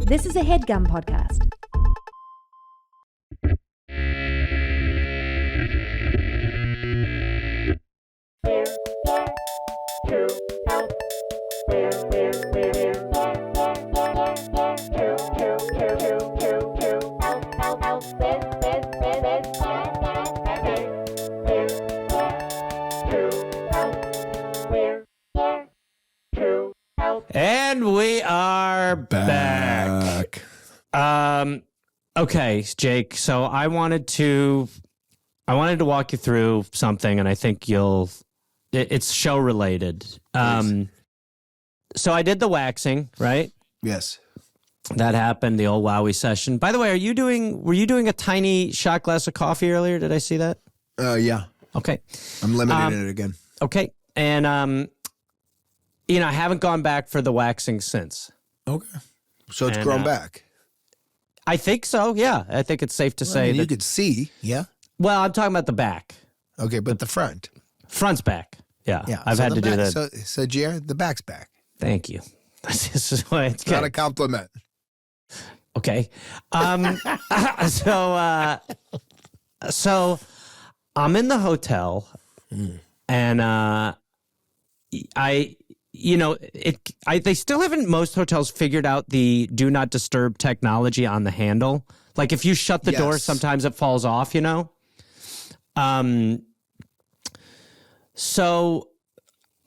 This is a HeadGum podcast. And we are back. Okay, Jake. So I wanted to walk you through something, and I think it's show related. So I did the waxing, right? Yes. That happened, the old Wowie session. By the way, were you doing a tiny shot glass of coffee earlier? Did I see that? Yeah. Okay. I'm limiting it again. Okay. And, I haven't gone back for the waxing since. Okay. So it's grown back. I think so, yeah. I think it's safe to say that. You could see, yeah? Well, I'm talking about the back. Okay, but the front. Front's back. Yeah. Yeah. I've had to do that. So Jared, the back's back. Thank you. This is why it's not a compliment. Okay. So I'm in the hotel and they still haven't, most hotels, figured out the do not disturb technology on the handle. Like if you shut the door, sometimes it falls off, So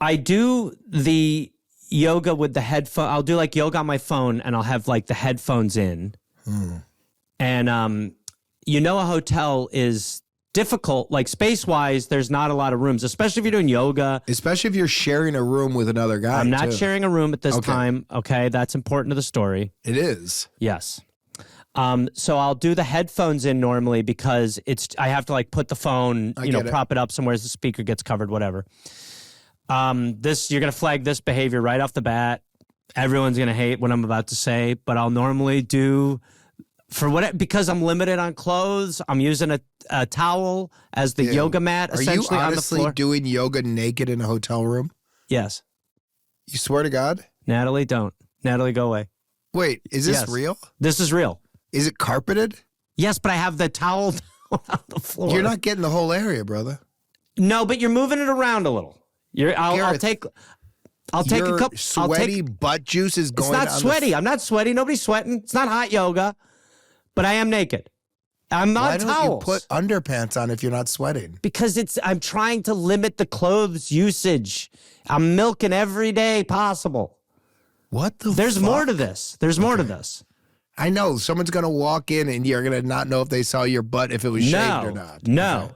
I do the yoga with the headphone. I'll do like yoga on my phone and I'll have like the headphones in. And, a hotel is difficult, like space-wise, there's not a lot of rooms, especially if you're doing yoga. Especially if you're sharing a room with another guy. I'm not sharing a room at this time, okay? That's important to the story. It is. Yes. So I'll do the headphones in normally because I have to like put the phone, prop it up somewhere as the speaker gets covered, whatever. You're going to flag this behavior right off the bat. Everyone's going to hate what I'm about to say, but I'll normally do... because I'm limited on clothes, I'm using a towel as the yoga mat essentially on the floor. Are you honestly doing yoga naked in a hotel room? Yes. You swear to God? Natalie, don't. Natalie, go away. Wait, is this real? This is real. Is it carpeted? Yes, but I have the towel on the floor. You're not getting the whole area, brother. No, but you're moving it around a little. I'll take a couple. Sweaty butt juice is going. It's not sweaty. I'm not sweaty. Nobody's sweating. It's not hot yoga. But I am naked. I'm on towels. Why don't you put underpants on if you're not sweating? Because I'm trying to limit the clothes usage. I'm milking every day possible. What the There's fuck? more to this. There's more to this. I know. Someone's going to walk in and you're going to not know if they saw your butt, if it was shaved or not. No.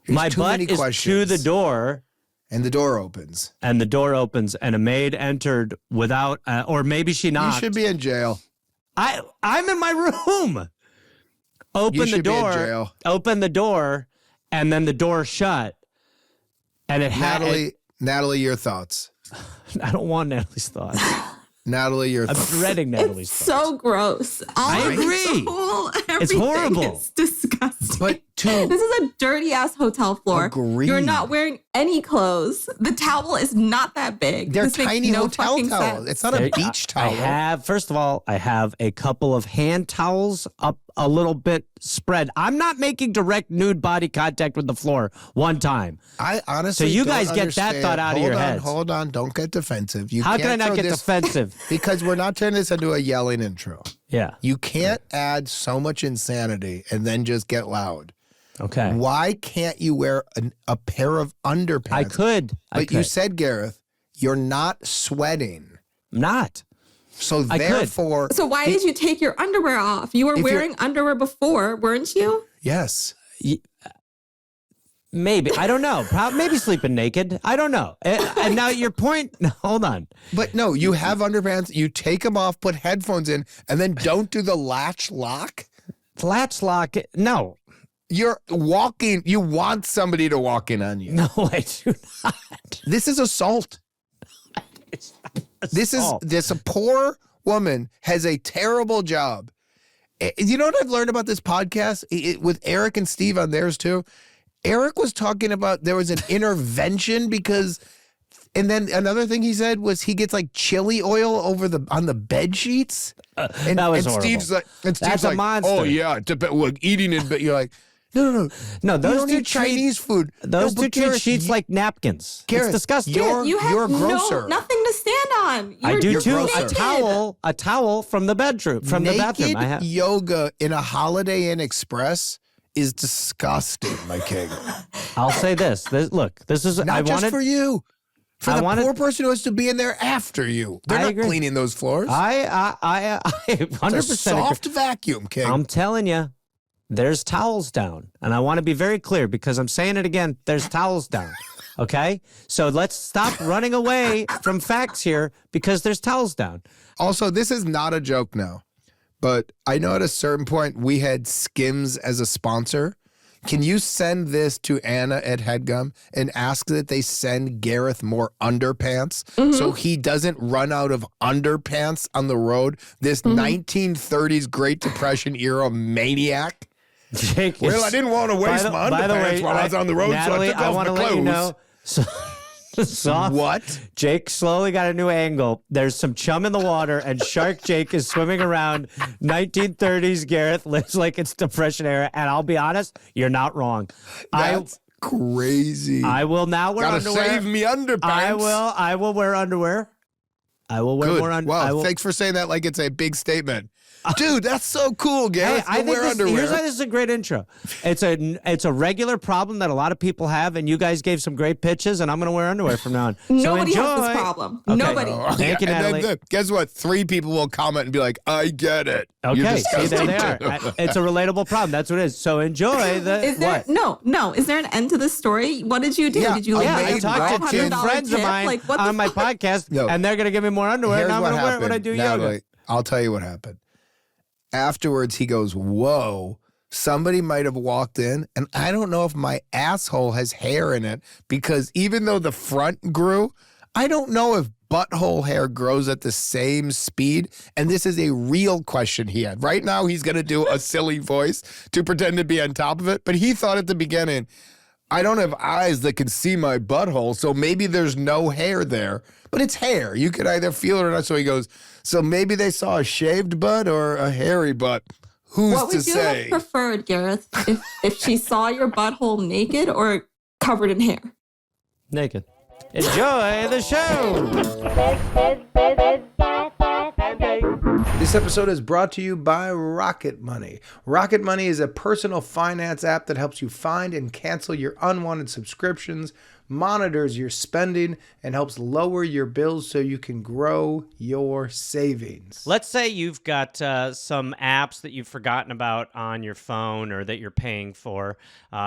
My butt is to the door. And the door opens. And a maid entered without, or maybe she knocked. You should be in jail. I'm in my room. Open the door, and then the door shut. And it had Natalie, your thoughts. I don't want Natalie's thoughts. Natalie, your thoughts. I'm dreading Natalie's thoughts. So gross. I agree. It's horrible. It's disgusting. But this is a dirty ass hotel floor. Agreed. You're not wearing any clothes. The towel is not that big. They're this tiny hotel towels. Sense. It's not a beach towel. First of all, I have a couple of hand towels up a little bit spread. I'm not making direct nude body contact with the floor one time. I honestly So you guys get that thought out of your heads. Hold on. Don't get defensive. How can I not get defensive? Because we're not turning this into a yelling intro. Yeah. You can't add so much insanity and then just get loud. Okay. Why can't you wear a pair of underpants? I could. You said, Gareth, you're not sweating. I'm not. So therefore... So why did you take your underwear off? You were wearing underwear before, weren't you? Yes. Maybe. I don't know. Maybe sleeping naked. I don't know. And now your point... Hold on. But no, you have underpants. You take them off, put headphones in, and then don't do the latch lock? Latch lock? No. You're walking. You want somebody to walk in on you. No, I do not. This is assault. This poor woman has a terrible job. You know what I've learned about this podcast with Eric and Steve on theirs too? Eric was talking about there was an intervention because And then another thing he said was he gets like chili oil on the bed sheets. And, that was horrible. Steve's a monster. Oh yeah, eating it, but you're like, no. Those two Chinese food. Those two treat sheets like napkins. Gareth, it's disgusting. You're a grocer. nothing to stand on. I do too. Naked. A towel from the bedroom, from the bathroom. I have yoga in a Holiday Inn Express is disgusting, my king. I'll say this. Look, this is not just for you. For the poor person who has to be in there after you. They're not cleaning those floors. I 100% it's a soft vacuum, king. I'm telling you, there's towels down. And I want to be very clear because I'm saying it again. There's towels down. Okay? So let's stop running away from facts here because there's towels down. Also, this is not a joke now, but I know at a certain point we had Skims as a sponsor. Can you send this to Anna at HeadGum and ask that they send Gareth more underpants so he doesn't run out of underpants on the road? This 1930s Great Depression era maniac. Jake I didn't want to waste my underpants while I was on the road, Natalie, so I took off my clothes. Let you know, What? Jake slowly got a new angle. There's some chum in the water, and Shark Jake is swimming around. 1930s Gareth lives like it's Depression era, and I'll be honest, you're not wrong. That's crazy. I will now wear underwear. Gotta save me underpants. I will wear underwear. I will wear more underwear. Wow, thanks for saying that like it's a big statement. Dude, that's so cool, Gareth. Hey, wear underwear. Here's why this is a great intro. It's a regular problem that a lot of people have, and you guys gave some great pitches, and I'm going to wear underwear from now on. Nobody so has this problem. Okay. Nobody. Thank you, Natalie. Guess what? 3 people will comment and be like, I get it. Okay, see, there they are. It's a relatable problem. That's what it is. So enjoy the what? No. Is there an end to this story? What did you do? Yeah, did you I talked to 2 friends of mine on my podcast, and they're going to give me more underwear, and I'm going to wear it when I do yoga. I'll tell you what happened. Afterwards, he goes, whoa, somebody might have walked in, and I don't know if my asshole has hair in it, because even though the front grew, I don't know if butthole hair grows at the same speed, and this is a real question he had. Right now, he's going to do a silly voice to pretend to be on top of it, but he thought at the beginning, I don't have eyes that can see my butthole, so maybe there's no hair there. But it's hair. You could either feel it or not. So he goes, so maybe they saw a shaved butt or a hairy butt. Who's to say? What would you have preferred, Gareth, if she saw your butthole naked or covered in hair? Naked. Enjoy the show. This episode is brought to you by Rocket Money. Rocket Money is a personal finance app that helps you find and cancel your unwanted subscriptions, monitors your spending, and helps lower your bills so you can grow your savings. Let's say you've got some apps that you've forgotten about on your phone or that you're paying for.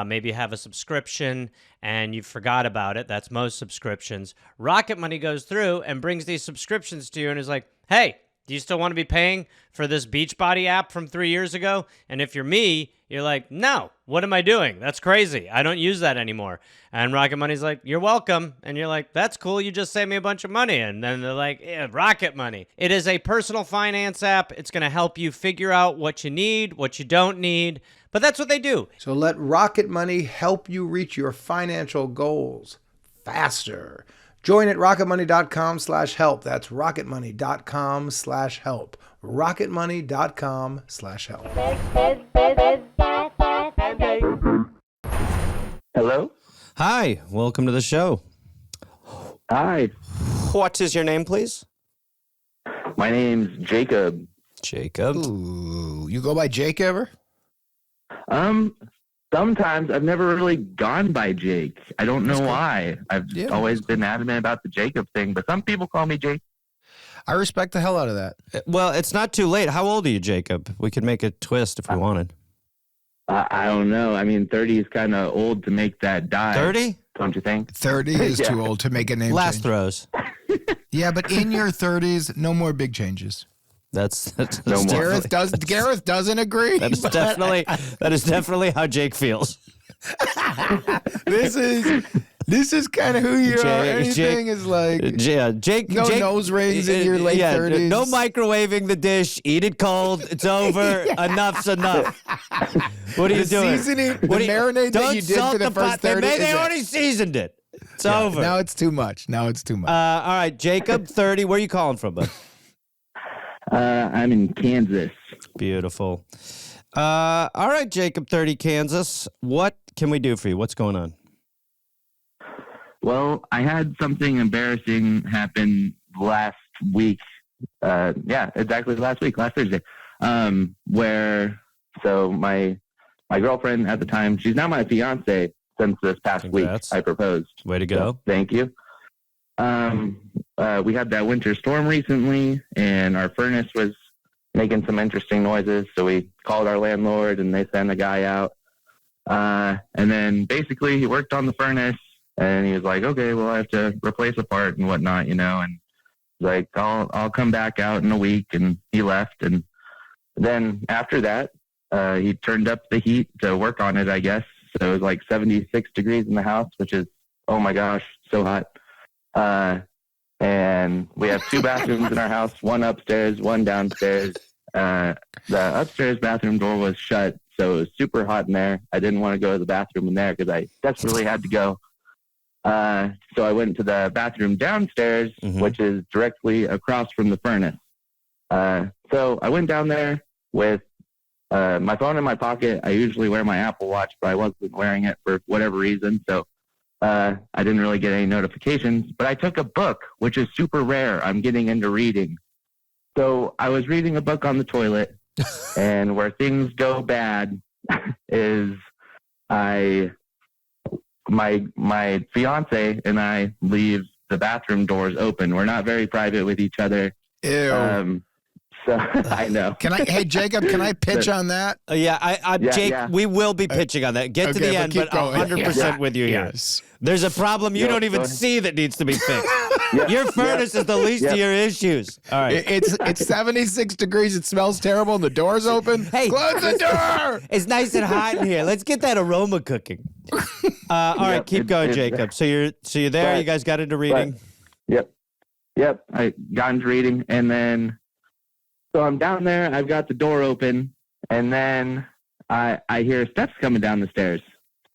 Maybe you have a subscription and you forgot about it. That's most subscriptions. Rocket Money goes through and brings these subscriptions to you and is like, hey, do you still want to be paying for this Beachbody app from 3 years ago? And if you're me, you're like, no, what am I doing? That's crazy. I don't use that anymore. And Rocket Money's like, you're welcome. And you're like, that's cool. You just saved me a bunch of money. And then they're like, yeah, Rocket Money. It is a personal finance app. It's going to help you figure out what you need, what you don't need. But that's what they do. So let Rocket Money help you reach your financial goals faster. Join at rocketmoney.com/help. That's rocketmoney.com/help. rocketmoney.com/help. Hello? Hi, welcome to the show. Hi. What is your name, please? My name's Jacob. Jacob. Ooh, you go by Jake ever? Sometimes. I've never really gone by Jake. I don't know why. I've always been adamant about the Jacob thing, but some people call me Jake. I respect the hell out of that. Well, it's not too late. How old are you, Jacob? We could make a twist if we wanted. I don't know. I mean, 30 is kind of old to make that dive. 30? Don't you think? 30 is too old to make a name Last change. throws. Yeah, but in your 30s, no more big changes. That's no Gareth doesn't agree. That is definitely how Jake feels. This is kind of who you are. Anything is like Jake. No Jake, nose rings in your late 30s. No microwaving the dish. Eat it cold. It's over. Enough's enough. What are you doing? Seasoning, the marinade that you did for the first 30 They already seasoned it. It's over. Now it's too much. All right, Jacob, 30. Where are you calling from, bud? I'm in Kansas. Beautiful. All right, Jacob, 30, Kansas. What can we do for you? What's going on? Well, I had something embarrassing happen last week. Exactly last Thursday. So my girlfriend at the time, she's now my fiance since this past week I proposed. Way to go. So, thank you. We had that winter storm recently, and our furnace was making some interesting noises. So we called our landlord, and they sent a guy out. And then basically he worked on the furnace, and he was like, okay, well, I have to replace a part and whatnot, and like, I'll come back out in a week. And he left. And then after that, he turned up the heat to work on it, I guess. So it was like 76 degrees in the house, which is, oh my gosh, so hot. And we have 2 bathrooms in our house, one upstairs, one downstairs. The upstairs bathroom door was shut, so it was super hot in there. I didn't want to go to the bathroom in there because I desperately had to go. So I went to the bathroom downstairs, which is directly across from the furnace. So I went down there with my phone in my pocket. I usually wear my Apple Watch, but I wasn't wearing it for whatever reason. So I didn't really get any notifications, but I took a book, which is super rare. I'm getting into reading. So I was reading a book on the toilet, and where things go bad is my fiance and I leave the bathroom doors open. We're not very private with each other. Ew. So I know. Hey, Jacob, can I pitch on that? Jake, we will be pitching on that. Get to the end, but 100% with you here. Yes. There's a problem you don't even see that needs to be fixed. Your furnace is the least of your issues. All right. It's 76 degrees. It smells terrible, and the door's open. Hey, close the door. It's nice and hot in here. Let's get that aroma cooking. All right, keep going, Jacob. So you're there. But, you guys got into reading. Yep. I got into reading, and then so I'm down there. I've got the door open, and then I hear steps coming down the stairs.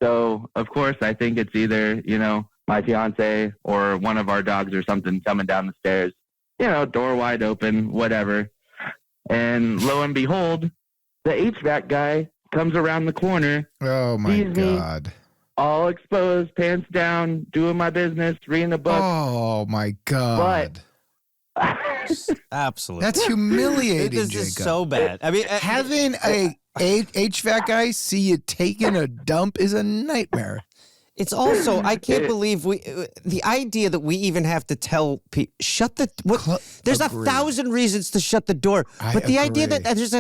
So of course I think it's either my fiance or one of our dogs or something coming down the stairs. Door wide open, whatever. And lo and behold, the HVAC guy comes around the corner. Oh my God. Me, all exposed, pants down, doing my business, reading a book. Oh my God. But absolutely, that's humiliating. This Jacob. is so bad. I mean, having a HVAC guy see you taking a dump is a nightmare. It's also, I can't believe the idea that we even have to tell people, there's 1,000 reasons to shut the door. But the idea that there's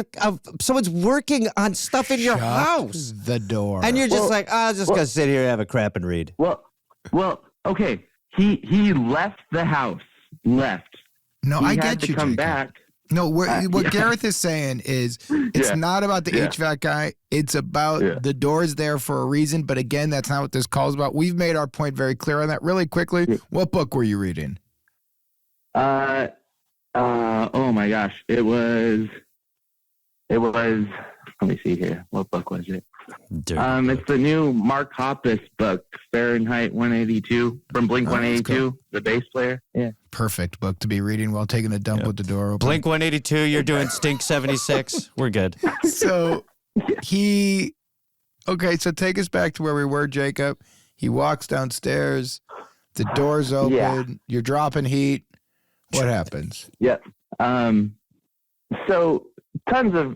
someone's working on stuff in your house. The door. And you're just I'm just going to sit here and have a crap and read. Well, okay. He left the house. No, I get you, come Jacob. back. No, what Gareth is saying is it's not about the HVAC guy. It's about the door's there for a reason. But again, that's not what this call is about. We've made our point very clear on that. Really quickly, what book were you reading? Oh my gosh. It was, let me see here. What book was it? It's the new Mark Hoppus book, Fahrenheit 182 from Blink-182, the bass player. Yeah. Perfect book to be reading while taking a dump with the door open. Blink-182, you're doing Stink 76. We're good. So so take us back to where we were, Jacob. He walks downstairs, the door's open, you're dropping heat. What happens? Yeah. So tons of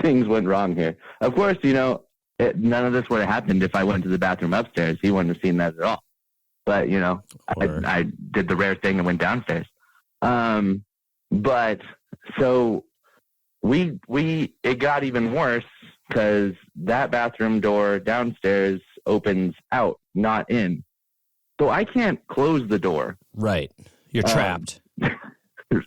things went wrong here. Of course, none of this would have happened if I went to the bathroom upstairs. He wouldn't have seen that at all. But, I did the rare thing and went downstairs. But so it got even worse because that bathroom door downstairs opens out, not in. So I can't close the door. Right. You're trapped.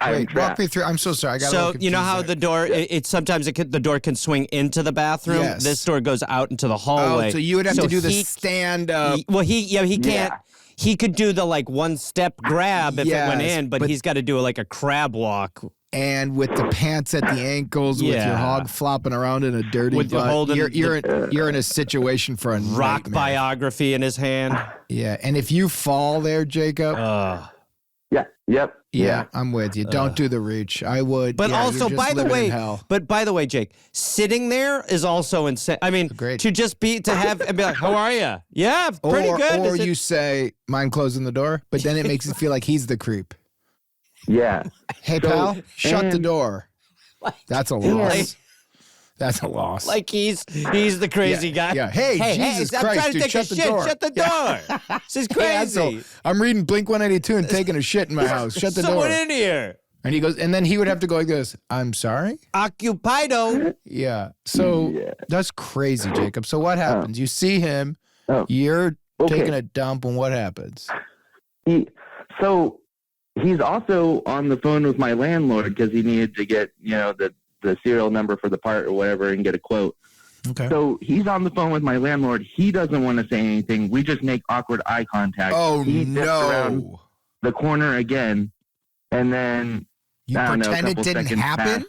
Wait, walk me through. I'm so sorry. So you know how the door? The door can swing into the bathroom. Yes. This door goes out into the hallway. Oh, so you would have to do the stand up. He can't. He could do the one step grab if it went in, but he's got to do a crab walk and with the pants at the ankles, with your hog flopping around in a dirty with butt, you're in a situation for a rock nightmare. biography in his hand. Yeah, and if you fall there, Jacob. Yeah, I'm with you. Don't do the reach. I would. But also, by the way, Jake, sitting there is also insane. I mean, to just be and be like, "How are you?" Yeah, pretty good. Or you say, "Mind closing the door," but then it makes it feel like he's the creep. Yeah. Hey, pal, shut the door. That's a loss. That's a loss. Like he's the crazy guy. Yeah. Hey, Jesus I'm Christ, trying to dude, take shut a the shit. door. Shut the door. This is crazy. I'm reading Blink-182 and taking a shit in my house. Shut the door. Someone in here. And he goes, and then he would have to go like this. I'm sorry? Occupido. Yeah. So that's crazy, Jacob. So what happens? You see him, you're taking a dump, and what happens? So he's also on the phone with my landlord because he needed to get, the serial number for the part or whatever and get a quote. Okay. So he's on the phone with my landlord. He doesn't want to say anything. We just make awkward eye contact. Oh, he dips around the corner again. And then, you pretend it didn't happen? Pass.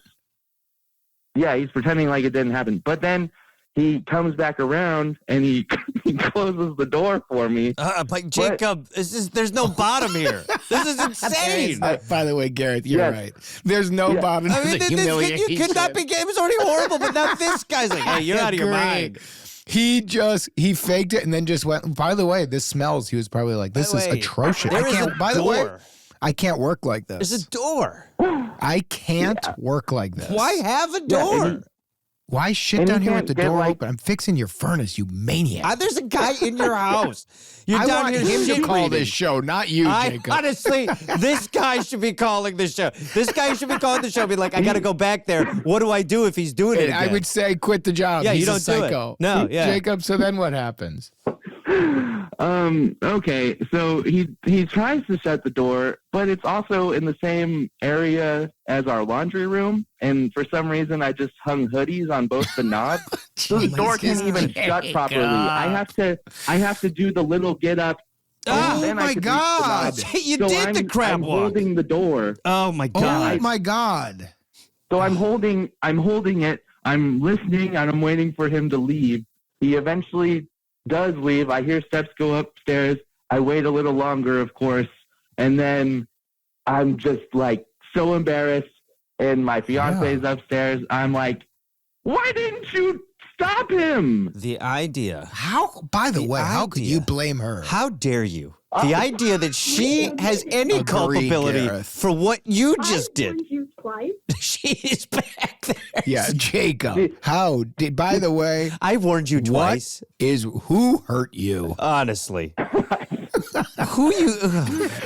Yeah, he's pretending like it didn't happen. But then he comes back around and he closes the door for me. But Jacob, there's no bottom here. This is insane. By the way, Gareth, you're right. There's no bottom to the humiliation. You could not be. It was already horrible, but now this guy's like, "Hey, you're out of your mind." He faked it and then just went. By the way, this smells. He was probably like, "This is atrocious." I can't work like this. There's a door. I can't work like this. Why have a door? Why shit down here with the door open? I'm fixing your furnace, you maniac. There's a guy in your house. You're down here him to call reading. this show, not you, Jacob. Honestly, this guy should be calling the show. This guy should be calling the show. Be like, I got to go back there. What do I do if he's doing it again? I would say quit the job. Yeah, he's you don't a psycho. do it. No, yeah. Jacob, so then what happens? Okay, so he tries to shut the door, but it's also in the same area as our laundry room, and for some reason I just hung hoodies on both the knobs. So the door can't even shut properly. I have to do the little get up. Oh my God! You did the crab walk. I'm holding the door. Oh my God! Oh my God! So I'm holding it. I'm listening, and I'm waiting for him to leave. He eventually does leave. I hear steps go upstairs. I wait a little longer, of course, and then I'm just like so embarrassed. And my fiance's upstairs. I'm like, why didn't you stop him? The idea. By the way, how could you blame her? How dare you? The idea that she has any culpability for what you just did. She is back there. Yeah, Jacob. By the way, I warned you twice. Who hurt you? Honestly. Who you?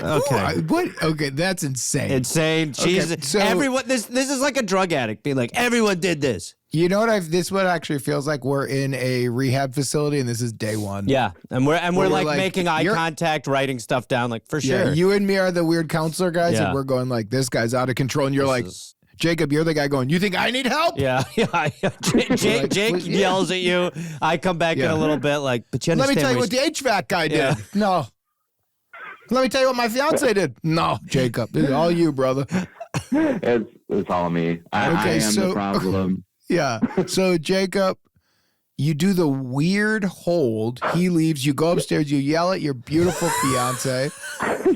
Okay. What? Okay, that's insane. Insane. Jesus. Okay, so, everyone. This is like a drug addict being like, everyone did this. You know what? This what actually feels like we're in a rehab facility, and this is day one. Yeah, and we're like making eye contact, writing stuff down, like for sure. You and me are the weird counselor guys, and we're going like, this guy's out of control, and you're like, Jacob, you're the guy going, you think I need help? Yeah. Jake yells at you. I come back in a little bit, like, but you understand. Let me tell you what the HVAC guy did. No. Let me tell you what my fiance did. No, Jacob, this is all you, brother. It's all me. I am the problem. Yeah. So, Jacob, you do the weird hold. He leaves. You go upstairs. You yell at your beautiful fiance.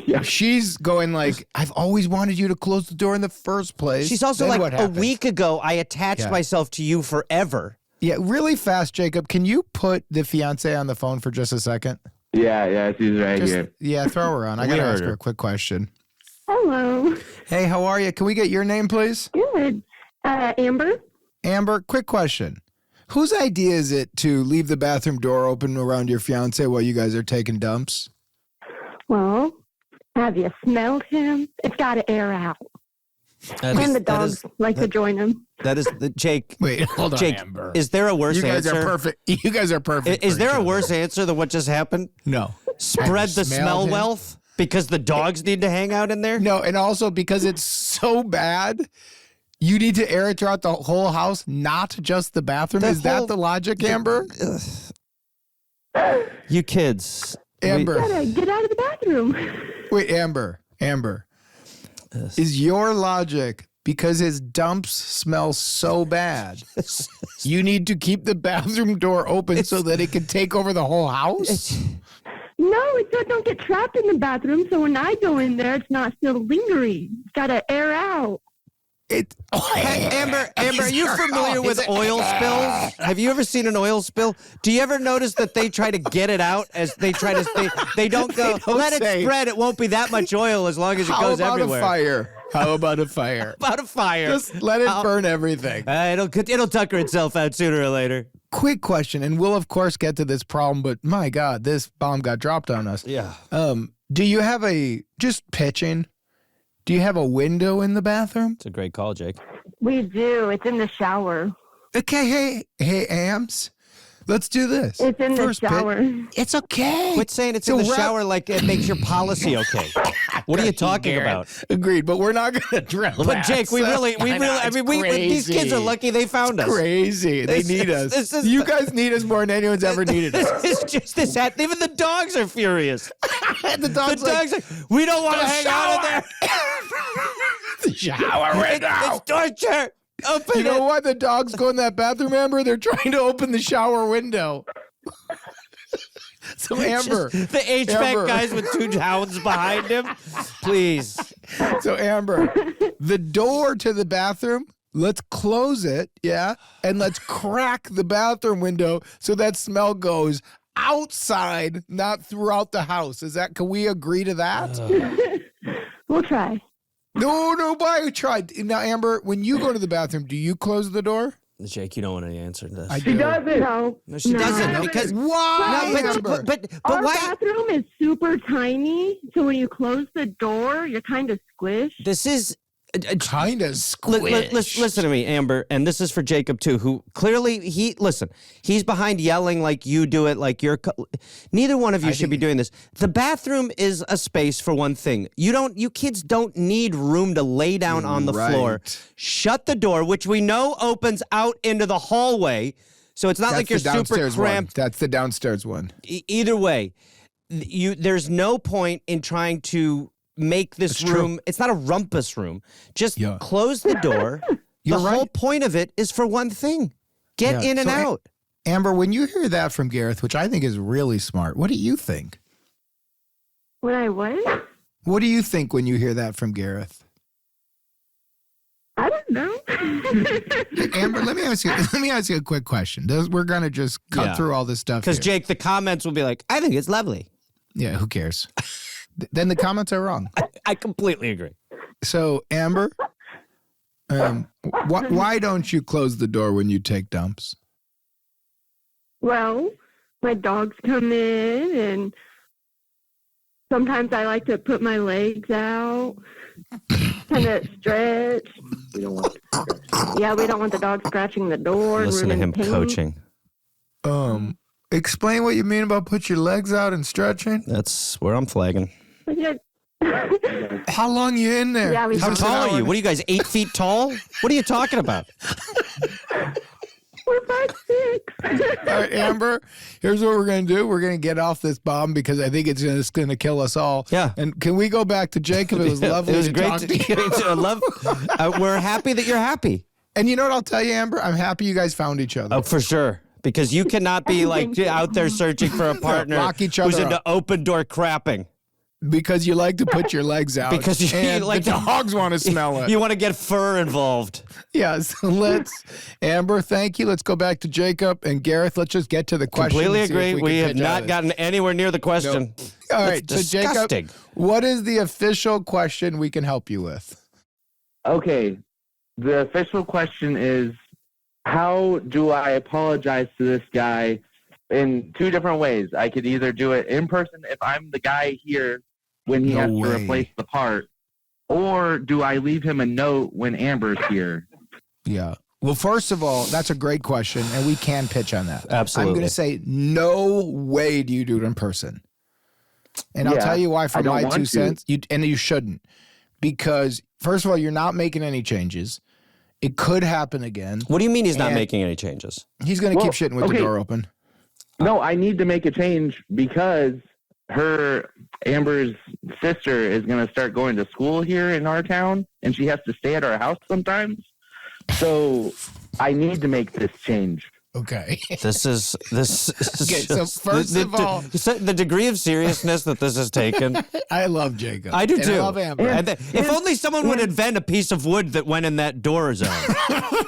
Yeah. She's going like, I've always wanted you to close the door in the first place. She's also like, a week ago, I attached myself to you forever. Yeah, really fast, Jacob. Can you put the fiance on the phone for just a second? Yeah, she's right here. Yeah, throw her on. I got to ask her a quick question. Hello. Hey, how are you? Can we get your name, please? Good. Amber. Amber, quick question. Whose idea is it to leave the bathroom door open around your fiance while you guys are taking dumps? Well, have you smelled him? It's got to air out. And the dogs like to join him. That is Jake. Wait, hold on, Jake, Amber. Is there a worse answer? You guys are perfect. Is there a worse answer than what just happened? No. Spread the smell wealth because the dogs need to hang out in there? No, and also because it's so bad, you need to air it throughout the whole house, not just the bathroom. Is that the logic, Amber? You kids. Amber. You gotta get out of the bathroom. Wait, Amber. Is your logic because his dumps smell so bad. You need to keep the bathroom door open so that it can take over the whole house? No, it's so it don't get trapped in the bathroom. So when I go in there, it's not still lingering. It's got to air out. Amber, are you familiar with oil spills? Have you ever seen an oil spill? Do you ever notice that they try to get it out as they try to? They don't go. Let it spread. It won't be that much oil as long as it goes everywhere. How about a fire? About a fire. Just let it burn everything. It'll tucker itself out sooner or later. Quick question, and we'll of course get to this problem, but my God, this bomb got dropped on us. Yeah. Do you have just pitching? Do you have a window in the bathroom? It's a great call, Jake. We do. It's in the shower. Okay, hey, Ams. Let's do this. It's in the shower. It's okay. Quit saying it's in the shower like it makes your policy okay. What are you talking about? Agreed, but we're not going to drill that. But Jake, we really, these kids are lucky they found us. Crazy. They need us. You guys need us more than anyone's ever needed us. It's just this. Even the dogs are furious. The dogs like, we don't want to hang out in there. The shower window. It's torture. Open you know why the dogs go in that bathroom, Amber? They're trying to open the shower window. So, Amber. The HVAC guys with 2 hounds behind him. Please. So, Amber, the door to the bathroom, let's close it, yeah? And let's crack the bathroom window so that smell goes outside, not throughout the house. Can we agree to that? We'll try. No, I tried. Now, Amber, when you go to the bathroom, do you close the door? Jake, you don't want any answer to this. She doesn't. No, she doesn't. Because why? No, but our why? bathroom is super tiny, so when you close the door, you're kind of squished. This is kind of squished. Listen to me, Amber, and this is for Jacob too, who clearly he's behind yelling like you do it, like you're. Neither one of you should be doing this. The bathroom is a space for one thing. You kids don't need room to lay down on the floor. Shut the door, which we know opens out into the hallway, so it's not like you're super cramped. That's the downstairs one. Either way, there's no point in trying to make this room. It's not a rumpus room. Just close the door. The whole point of it is for one thing. Get in and out. Amber, when you hear that from Gareth, which I think is really smart, what do you think? When I what? What do you think when you hear that from Gareth? I don't know. Amber, let me ask you a quick question. We're gonna just cut through all this stuff because Jake, the comments will be like, "I think it's lovely." Yeah, who cares? Then the comments are wrong. I completely agree. So, Amber, why don't you close the door when you take dumps? Well, my dogs come in, and sometimes I like to put my legs out, kind of stretch. We don't want the dog scratching the door. Listen to him coaching. Explain what you mean about put your legs out and stretching. That's where I'm flagging. How long you in there? Yeah, how tall are you? What are you guys, 8 feet tall? What are you talking about? We're 5'6". All right, Amber, here's what we're going to do. We're going to get off this bomb because I think it's just going to kill us all. Yeah. And can we go back to Jacob? It was lovely to talk to you. We're happy that you're happy. And you know what I'll tell you, Amber? I'm happy you guys found each other. Oh, for sure. Because you cannot be like out there searching for a partner who's into open door crapping. Because you like to put your legs out. Because you like the dogs want to smell it. You want to get fur involved. Yeah, so Amber, thank you. Let's go back to Jacob and Gareth. Let's just get to the question. Completely agree. We have not gotten anywhere near the question. Nope. All right, so Jacob, what is the official question we can help you with? Okay, the official question is, how do I apologize to this guy in 2 different ways? I could either do it in person if I'm the guy here when he has to replace the part, or do I leave him a note when Amber's here? Yeah. Well, first of all, that's a great question, and we can pitch on that. Absolutely. I'm going to say no way do you do it in person. And I'll tell you why for my 2 cents. You shouldn't. Because, first of all, you're not making any changes. It could happen again. What do you mean he's not making any changes? He's going to keep shitting with the door open. No, I need to make a change because Amber's sister is going to start going to school here in our town, and she has to stay at our house sometimes. So I need to make this change. Okay. This is Okay, so just- first of all- the degree of seriousness that this has taken. I love Jacob. I do And too. I love Amber. And if only someone would invent a piece of wood that went in that door zone,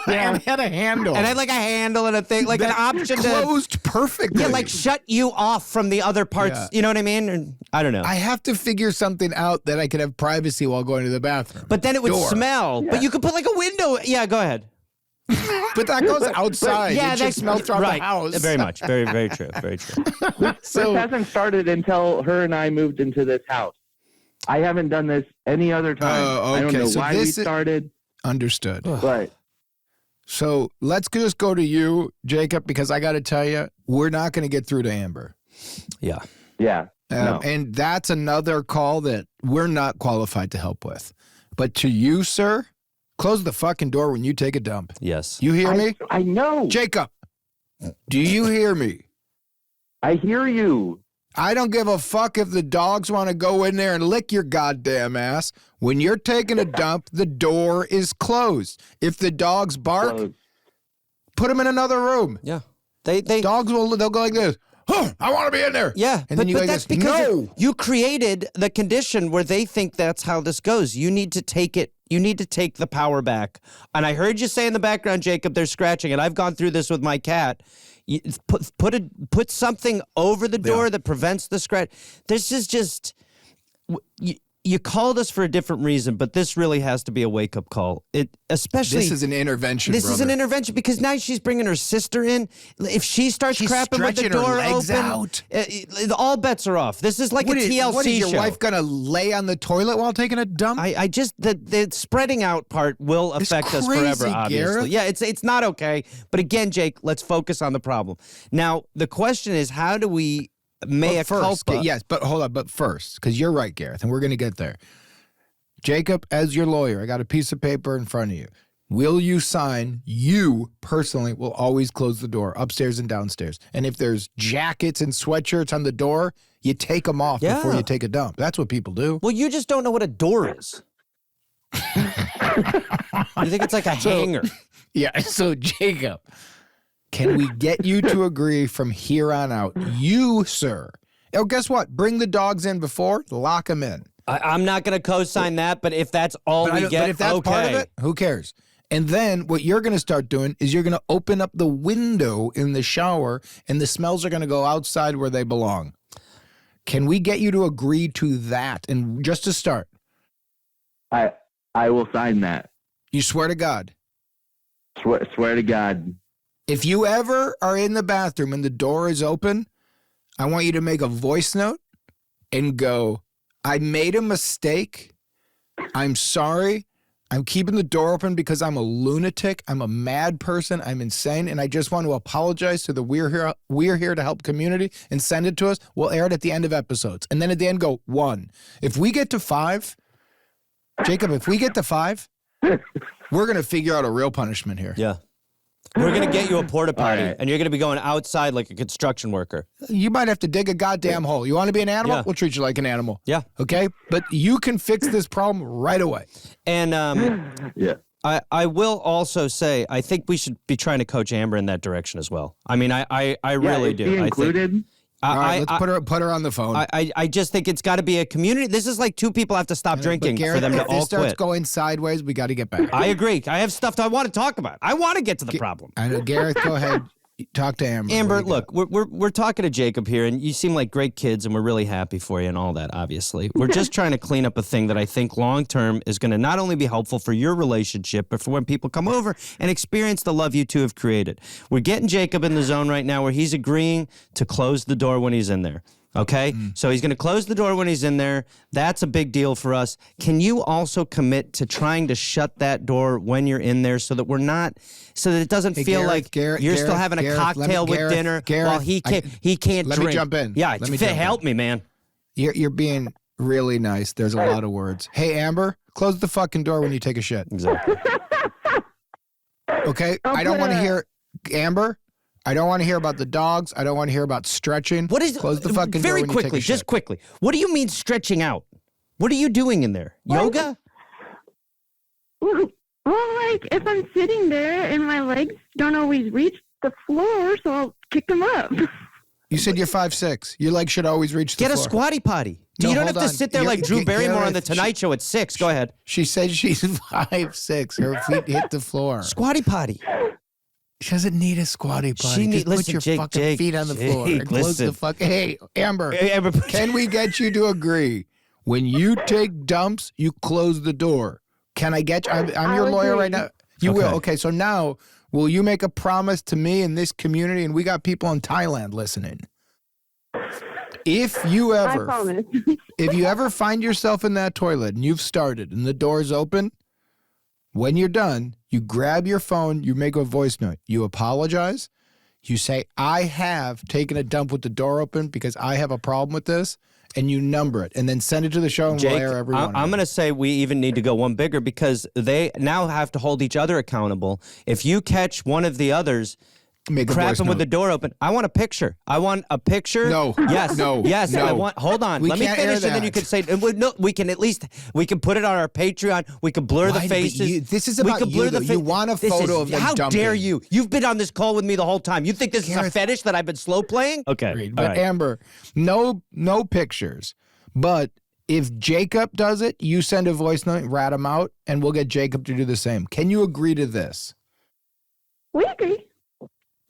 And had a handle. and had like a handle and a thing, like an option to closed perfectly. like shut you off from the other parts. Yeah. You know what I mean? Or, I don't know. I have to figure something out that I could have privacy while going to the bathroom. But then it would Door. smell. But you could put like a window. Yeah, go ahead. But that goes outside. Yeah, it just smells throughout right. the house. Very much. Very, very true. Very true. So This hasn't started until her and I moved into this house. I haven't done this any other time. I don't okay, know so why we this is- started, understood. but So let's just go to you, Jacob, because I got to tell you, we're not going to get through to Amber. Yeah. yeah. No. And that's another call that we're not qualified to help with. But to you, sir, close the fucking door when you take a dump. Yes. You hear me? I know. Jacob, do you hear me? I hear you. I don't give a fuck if the dogs want to go in there and lick your goddamn ass. When you're taking a dump, the door is closed. If the dogs bark, Close. put them in another room. Yeah. They'll They'll go like this. Huh, I want to be in there. Yeah, And but then you go like that's this. because No. you created the condition where they think that's how this goes. You need to take it. You need to take the power back. And I heard you say in the background, Jacob, they're scratching. And I've gone through this with my cat. You put something over the door that prevents the scratch. This is just. You called us for a different reason, but this really has to be a wake-up call. Especially This is an intervention, This is brother. an intervention because now she's bringing her sister in. If she starts She's crapping with the stretching her door legs open, out. all bets are off. This is like a TLC what is your show. wife going to lay on the toilet while taking a dump? I just the spreading out part will affect us crazy, forever. Obviously, Gareth. yeah, it's not okay. But again, Jake, let's focus on the problem. Now, the question is, how do we mea culpa? Yes, but hold on. But first, because you're right, Gareth, and we're going to get there. Jacob, as your lawyer, I got a piece of paper in front of you. Will you sign? You personally will always close the door upstairs and downstairs. And if there's jackets and sweatshirts on the door, you take them off before you take a dump. That's what people do. Well, you just don't know what a door is. You think it's like a hanger. Yeah. So, Jacob, can we get you to agree from here on out? You, sir. Oh, guess what? Bring the dogs in before, lock them in. I'm not going to co-sign that, but if that's all we get, but if that's okay. part of it, who cares? And then what you're going to start doing is you're going to open up the window in the shower, and the smells are going to go outside where they belong. Can we get you to agree to that? And just to start, I will sign that. you swear to God, Swear to God. if you ever are in the bathroom and the door is open, I want you to make a voice note and go, I made a mistake. I'm sorry. I'm keeping the door open because I'm a lunatic. I'm a mad person. I'm insane. And I just want to apologize to the We're Here to Help community and send it to us. We'll air it at the end of episodes. And then at the end, go 1. If we get to 5, Jacob, if we get to 5, we're going to figure out a real punishment here. Yeah. We're going to get you a porta potty, right. and you're going to be going outside like a construction worker. You might have to dig a goddamn hole. You want to be an animal? Yeah. We'll treat you like an animal. Yeah. Okay? But you can fix this problem right away. And Yeah. I will also say, I think we should be trying to coach Amber in that direction as well. I mean, I really is do. she I think- included? All right, let's put her on the phone. I just think it's got to be a community. This is like 2 people have to stop drinking But Gareth, for them to if all this starts quit. going sideways, we got to get back. I agree. I have stuff that I want to talk about. I want to get to the problem. I know, Gareth, go ahead. Talk to Amber. Amber, What do you look, we're talking to Jacob here, and you seem like great kids, and we're really happy for you and all that, obviously. We're just trying to clean up a thing that I think long-term is going to not only be helpful for your relationship, but for when people come over and experience the love you two have created. We're getting Jacob in the zone right now where he's agreeing to close the door when he's in there. Okay? So he's going to close the door when he's in there. That's a big deal for us. Can you also commit to trying to shut that door when you're in there so that it doesn't Hey, feel Gareth, like Gareth, you're still Gareth, having a Gareth, cocktail with Gareth, dinner Gareth, while he can't let me drink. jump in. Yeah, Let me jump in. help me, man. You're being really nice. There's a lot of words. Hey, Amber, close the fucking door when you take a shit. Exactly. Okay? I don't want to hear, Amber, I don't want to hear about the dogs. I don't want to hear about stretching. What is Close the fucking very door when quickly, you take a just shit. quickly. What do you mean stretching out? What are you doing in there? Yoga? Well, like if I'm sitting there and my legs don't always reach the floor, so I'll kick them up. You said you're 5'6". Your legs should always reach the Get a floor. squatty potty. No, You don't hold have to on. sit there like Drew Barrymore on The Tonight Show at 6. Go ahead. She said she's 5'6". Her feet hit the floor. Squatty potty. She doesn't need a squatty potty. She Just listen, put your Jake, fucking Jake, feet on the Jake, floor and close the listen. fuck. Hey, Amber, Hey, Amber, can we get you to agree? When you take dumps, you close the door. Can I get you? I'm your lawyer right now. You will. Okay, so now, will you make a promise to me in this community? And we got people in Thailand listening. If you I ever, promise. if you ever find yourself in that toilet and you've started and the door's open, when you're done, you grab your phone, you make a voice note, you apologize, you say, I have taken a dump with the door open because I have a problem with this, and you number it, and then send it to the show and we'll Jake, air every one of I'm them. going to say we even need to go one bigger because they now have to hold each other accountable. If you catch one of the others Make a voice crapping with note. the door open, I want a picture. I want a picture. No. Yes. No. Yes. No. I want. Hold on. We Let me can't air finish, and then you that. can say. No, we can at least put it on our Patreon. We can blur the Why? But faces. this is We about can you, blur the though. You want a This photo is- of them How dumping. dare you? You've been on this call with me the whole time. You think this is a Gareth- fetish that I've been slow playing? Okay. Agreed. All But right. Amber, no pictures. But if Jacob does it, you send a voice note, rat him out, and we'll get Jacob to do the same. Can you agree to this? We agree.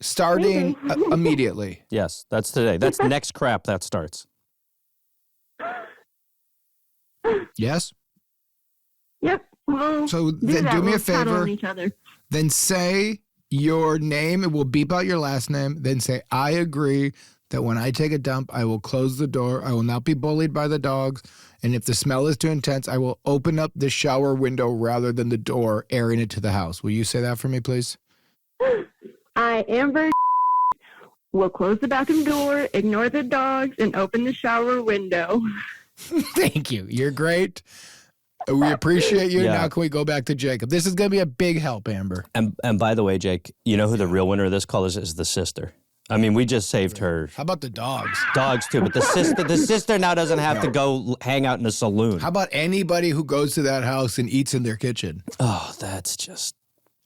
Starting immediately. Yes, that's today. That's next crap that starts. Yes? Yep. We'll So do then that. do me a We'll tattle favor. on each other. Then say your name, and we'll beep out your last name. Then say, I agree that when I take a dump, I will close the door. I will not be bullied by the dogs. And if the smell is too intense, I will open up the shower window rather than the door, airing it to the house. Will you say that for me, please? I, Amber, will close the bathroom door, ignore the dogs, and open the shower window. Thank you. You're great. We appreciate you. Yeah. Now can we go back to Jacob? This is going to be a big help, Amber. And by the way, Jake, you know who the real winner of this call is the sister. I mean, we just saved her How about the dogs? dogs too, but the sister now doesn't have to go hang out in a saloon. How about anybody who goes to that house and eats in their kitchen? Oh, that's just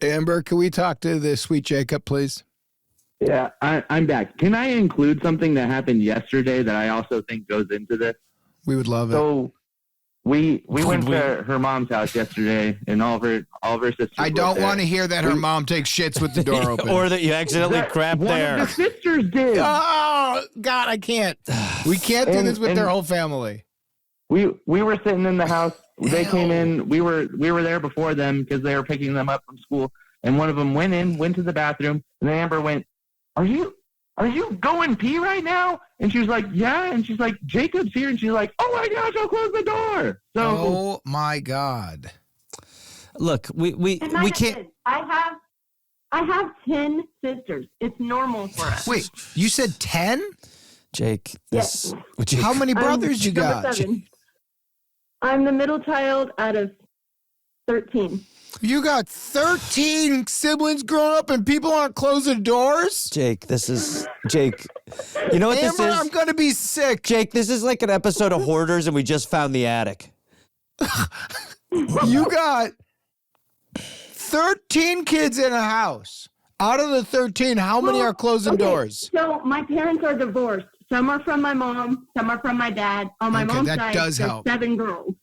Amber, can we talk to the sweet Jacob, please? Yeah, I'm back. Can I include something that happened yesterday that I also think goes into this? We would love it. So we went to her mom's house yesterday, and all of her sisters. I don't want to hear that her mom takes shits with the door open. or that you accidentally crap One there. of the sisters did. Oh, God, I can't. We can't do this with their whole family. We were sitting in the house. They came in. We were there before them because they were picking them up from school. And one of them went to the bathroom, and then Amber went, Are you going pee right now? And she was like, yeah. And she's like, Jacob's here. And she's like, oh my gosh, I'll close the door. So Oh my God. Look, we can't. I have 10 sisters. It's normal for us. Wait, you said 10? Jake, this. Jake, How many brothers you number got? 7. I'm the middle child out of 13. You got 13 siblings growing up and people aren't closing doors? Jake, this is Jake. You know what this Amber, is? I'm going to be sick. Jake, this is like an episode of Hoarders, and we just found the attic. You got 13 kids in a house. Out of the 13, how many are closing doors? So my parents are divorced. Some are from my mom. Some are from my dad. On my Okay, mom's that side, does there's help. 7 girls.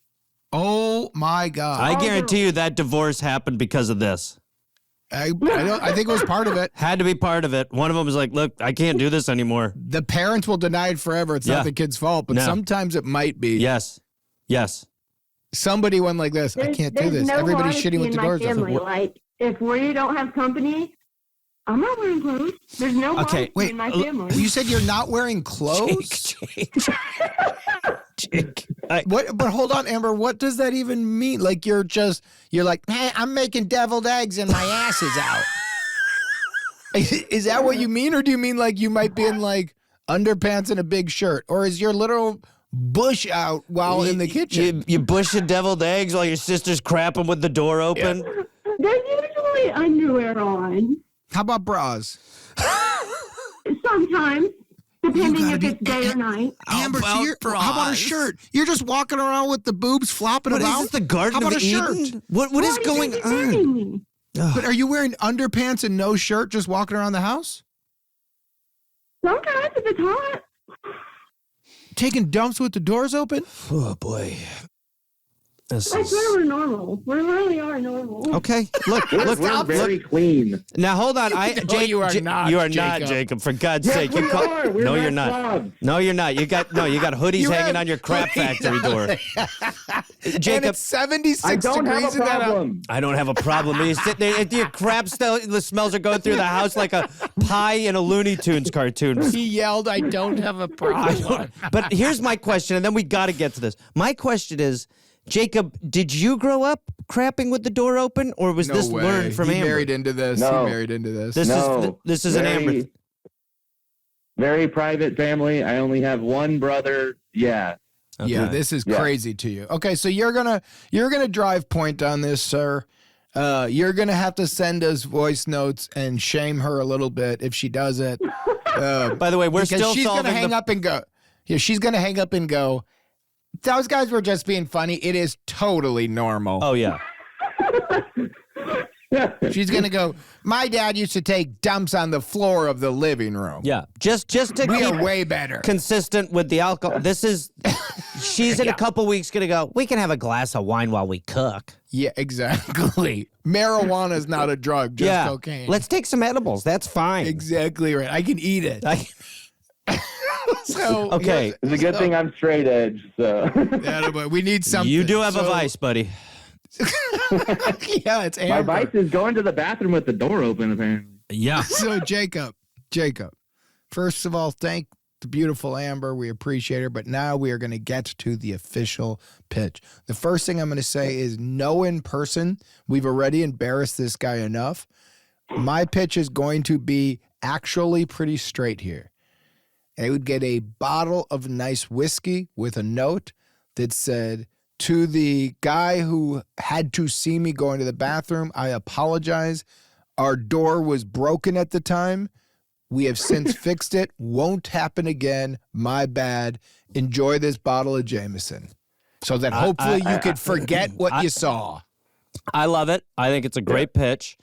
Oh my God. I guarantee you that divorce happened because of this. I think it was part of it. Had to be part of it. One of them was like, look, I can't do this anymore. The parents will deny it forever. It's Yeah. not the kid's fault, but No. sometimes it might be. Yes. Yes. Somebody went like this. I can't do There's this. no Everybody's honesty shitting with in the my doors. family. Like, if we don't have company, I'm not wearing clothes. There's no Okay, honesty wait, in my family. You said you're not wearing clothes? Jake. What? But hold on, Amber. What does that even mean? Like you're like, hey, I'm making deviled eggs and my ass is out. Is that what you mean, or do you mean like you might be in like underpants and a big shirt, or is your literal bush out while in the kitchen? You bush your deviled eggs while your sister's crapping with the door open. There's usually underwear on. How about bras? sometimes, depending if it's day or night. Amber, How about a shirt? You're just walking around with the boobs flopping What about. is this, the Garden How about of a shirt? Eden? What is Why going do you think on? you're dating me? But are you wearing underpants and no shirt, just walking around the house? Sometimes if it's hot. Taking dumps with the doors open? Oh boy. This That's is... where we're normal. We really are normal. Okay, look, We're very clean. Now hold on, you are not, You are not, Jacob. Jacob. For God's Yes, sake, we are. We're no, not you're not. slobs. No, you're not. You got hoodies You hanging have on your crap hoodies factory door. And Jacob, it's 76 I don't degrees have a in that house. problem. I don't have a problem. You sit there, your crap the smells are going through the house like a pie in a Looney Tunes cartoon. He yelled, I don't have a problem. But here's my question, and then we got to get to this. My question is, Jacob, did you grow up crapping with the door open, or was No this way. learned from he Amber? married into this. No. He married into this. This is an Amber. Very private family. I only have one brother. Yeah. Yeah, Okay. this is Yeah. crazy to you. Okay, so you're gonna drive point on this, sir. You're gonna have to send us voice notes and shame her a little bit if she does it. By the way, we're because still she's solving gonna hang up and go. Yeah, she's gonna hang up and go. Those guys were just being funny. It is totally normal. Oh yeah. She's gonna go. My dad used to take dumps on the floor of the living room. Yeah, just to We keep are way better. consistent with the alcohol. This is, she's in a couple weeks gonna go. We can have a glass of wine while we cook. Yeah, exactly. Marijuana is not a drug, just cocaine. Let's take some edibles. That's fine. Exactly right. I can eat it. So Okay. It's a good thing I'm straight edge. So yeah, but we need something. You do have a So- vice, buddy. Yeah, it's my Amber. vice is going to the bathroom with the door open. Apparently. Yeah. So Jacob, first of all, thank the beautiful Amber. We appreciate her. But now we are going to get to the official pitch. The first thing I'm going to say is no in person. We've already embarrassed this guy enough. My pitch is going to be actually pretty straight here. I would get a bottle of nice whiskey with a note that said, to the guy who had to see me going to the bathroom, I apologize. Our door was broken at the time. We have since fixed it. Won't happen again. My bad. Enjoy this bottle of Jameson. So that hopefully you could forget what you saw. I love it. I think it's a great pitch.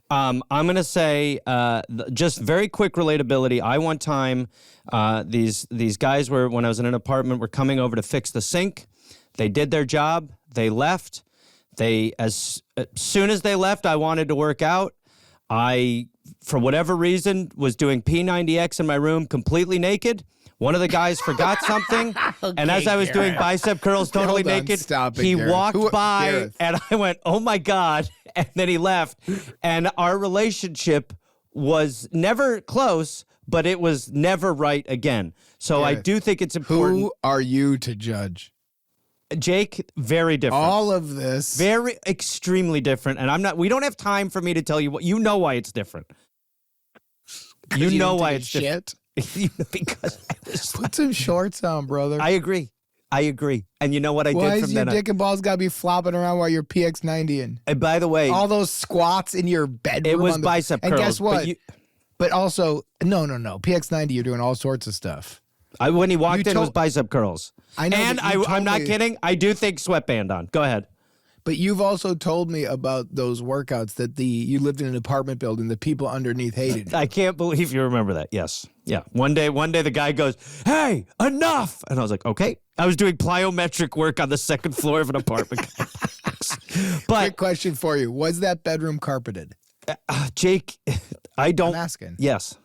I'm going to say just very quick relatability. I one time, these guys were, when I was in an apartment, were coming over to fix the sink. They did their job. They left. As soon as they left, I wanted to work out. I, for whatever reason, was doing P90X in my room completely naked. One of the guys forgot something, and as I was doing bicep curls totally Hold on, naked, stop it, he Gareth. walked by, Gareth. and I went, "Oh my God!" And then he left, and our relationship was never close, but it was never right again. So I Gareth, do think it's important. Who are you to judge? Jake, very different. All of this. Very extremely different, and we don't have time for me to tell you what. You know why it's different. You know why it's different. Because I was, Put some shorts on, brother. I agree. And you know what I Why did is from your then on? dick and balls got to be flopping around while you're PX90ing? And by the way, All those squats in your bedroom. it was on the, bicep and curls. guess what? But also, no. PX90, you're doing all sorts of stuff. When he walked You in, it was told- bicep curls. I know, And but you I'm not totally- kidding. I do think sweatband on. Go ahead. But you've also told me about those workouts that you lived in an apartment building. The people underneath hated you. I can't believe you remember that. Yes. Yeah. One day the guy goes, "Hey, enough!" And I was like, "Okay." I was doing plyometric work on the second floor of an apartment complex. Quick But question for you: was that bedroom carpeted? Jake, I don't. I'm asking. Yes.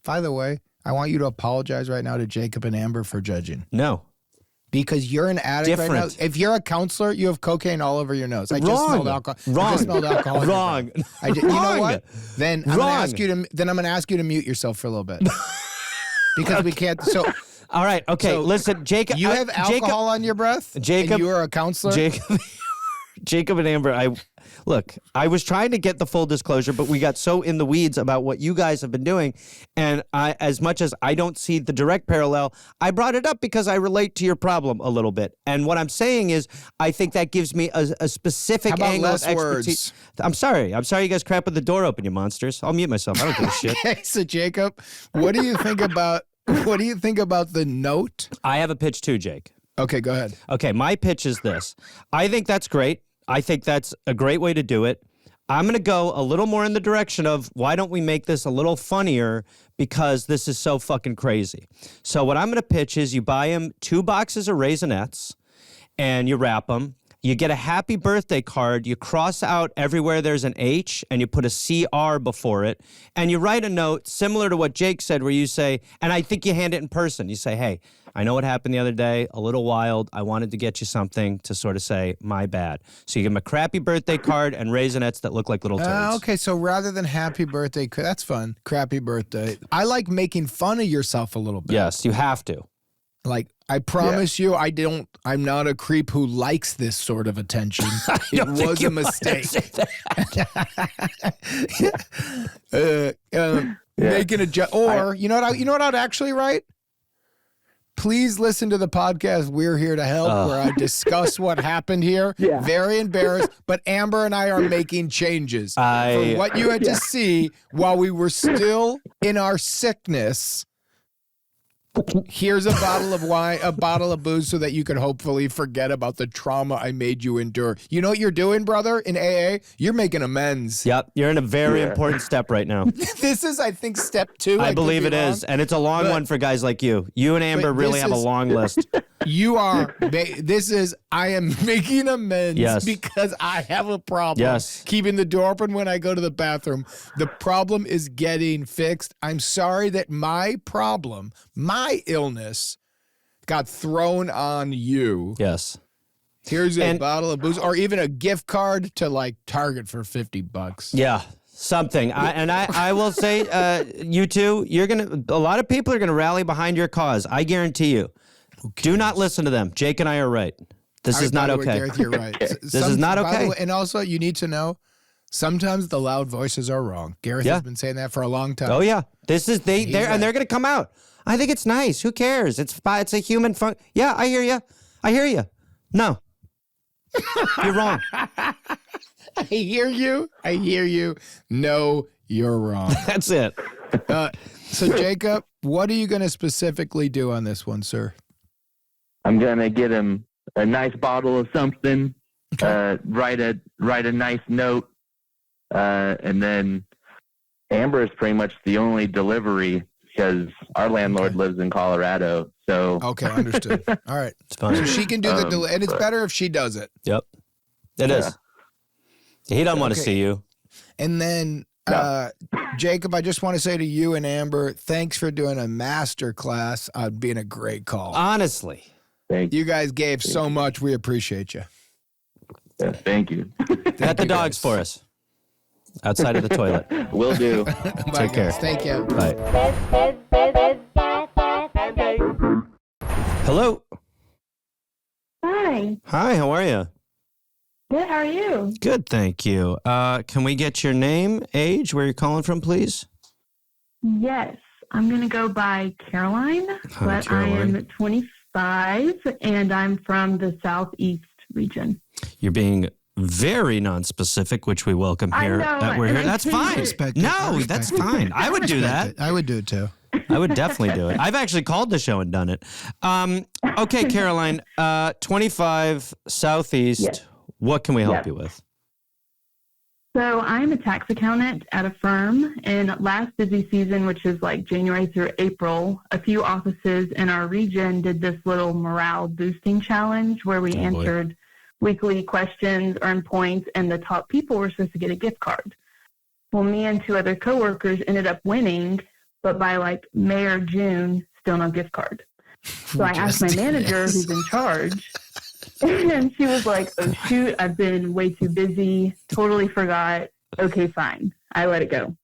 By the way, I want you to apologize right now to Jacob and Amber for judging. No. Because you're an addict right Different. now. If you're a counselor, you have cocaine all over your nose. I just Wrong. smelled alcohol. Wrong. I just smelled alcohol. in your Wrong. breath. You know Wrong. what? Then I'm Wrong. gonna ask you to mute yourself for a little bit. Because we can't. So All right. Okay. So, listen, Jacob. you have alcohol on your breath. Jacob- And you are a counselor. Jacob and Amber, Look, I was trying to get the full disclosure, but we got so in the weeds about what you guys have been doing. And as much as I don't see the direct parallel, I brought it up because I relate to your problem a little bit. And what I'm saying is, I think that gives me a specific angle of expertise. I'm sorry you guys crap with the door open, you monsters. I'll mute myself. I don't give a shit. Okay, so Jacob, what do you think about the note? I have a pitch too, Jake. Okay, go ahead. Okay, my pitch is this. I think that's great. I think that's a great way to do it. I'm going to go a little more in the direction of why don't we make this a little funnier because this is so fucking crazy. So what I'm going to pitch is you buy him 2 boxes of Raisinets and you wrap them. You get a happy birthday card, you cross out everywhere there's an H, and you put a CR before it, and you write a note similar to what Jake said, where you say, and I think you hand it in person. You say, hey, I know what happened the other day, a little wild. I wanted to get you something to sort of say, my bad. So you give him a crappy birthday card and Raisinets that look like little toads. Okay, so rather than happy birthday, that's fun. Crappy birthday. I like making fun of yourself a little bit. Yes, you have to. Like, I promise you, I'm not a creep who likes this sort of attention. It was a mistake. Making a joke. Or, you know what I'd actually write? Please listen to the podcast We're Here to Help, where I discuss what happened here. Yeah. Very embarrassed, but Amber and I are making changes. From what you had to see while we were still in our sickness. Here's a bottle of wine, a bottle of booze so that you can hopefully forget about the trauma I made you endure. You know what you're doing, brother, in AA? You're making amends. Yep, you're in a very important step right now. This is, I think, step 2. I believe it is, and it's a long one for guys like you. You and Amber really have a long list. You are, I am making amends because I have a problem keeping the door open when I go to the bathroom. The problem is getting fixed. I'm sorry that my problem, my illness, got thrown on you. Yes. Here's a bottle of booze or even a gift card to like Target for $50. Yeah. Something. I will say, you two, a lot of people are going to rally behind your cause. I guarantee you. Do not listen to them. Jake and I are right. This is not okay. Gareth, you're right. This is not okay. And also, you need to know, sometimes the loud voices are wrong. Gareth has been saying that for a long time. Oh yeah, this is they're going to come out. I think it's nice. Who cares? It's a human fun. Yeah, I hear you. No, you're wrong. I hear you. No, you're wrong. That's it. So Jacob, what are you going to specifically do on this one, sir? I'm going to get him a nice bottle of something, write a nice note, and then Amber is pretty much the only delivery because our landlord lives in Colorado. So okay, understood. All right, it's fine. So she can do the and it's better if she does it. Yep, it is. He doesn't want to see you. And then Jacob, I just want to say to you and Amber, thanks for doing a master class on being a great call. Honestly. You guys gave so much. We appreciate you. Yeah, thank you. Pet the dogs for us outside of the toilet. Will do. Take care. Thank you. Bye. Hello. Hi. Hi, how are you? Good, how are you? Good, thank you. Can we get your name, age, where you're calling from, please? Yes. I'm going to go by Caroline, Hi, but Caroline. I am 25 and I'm from the Southeast region. You're being very non-specific, which we welcome here. I know. We're here. That's fine. No, that's fine. I would do that. I would do it too. I would definitely do it. I've actually called the show and done it. Okay, Caroline, 25 Southeast. Yes. What can we help you with? So I'm a tax accountant at a firm, and last busy season, which is like January through April, a few offices in our region did this little morale boosting challenge where we answered weekly questions, earned points, and the top people were supposed to get a gift card. Well, me and 2 other coworkers ended up winning, but by like May or June, still no gift card. So I asked my manager who's in charge, and she was like, oh, shoot, I've been way too busy, totally forgot. Okay, fine. I let it go.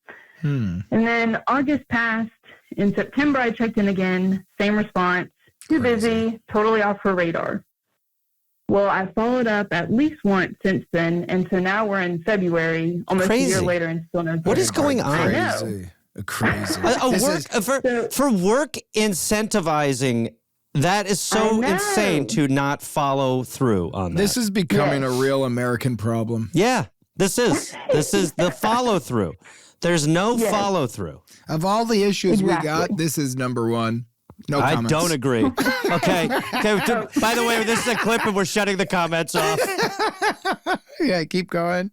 And then August passed. In September, I checked in again. Same response. Too busy, totally off her radar. Well, I followed up at least once since then, and so now we're in February, almost a year later, and still no. What is going on? I know. Crazy. For work incentivizing, that is so insane to not follow through on that. This is becoming a real American problem. Yeah, this is the follow through. There's no follow through. Of all the issues we got, this is number one. No comments. I don't agree. Okay. By the way, this is a clip and we're shutting the comments off. Yeah, keep going.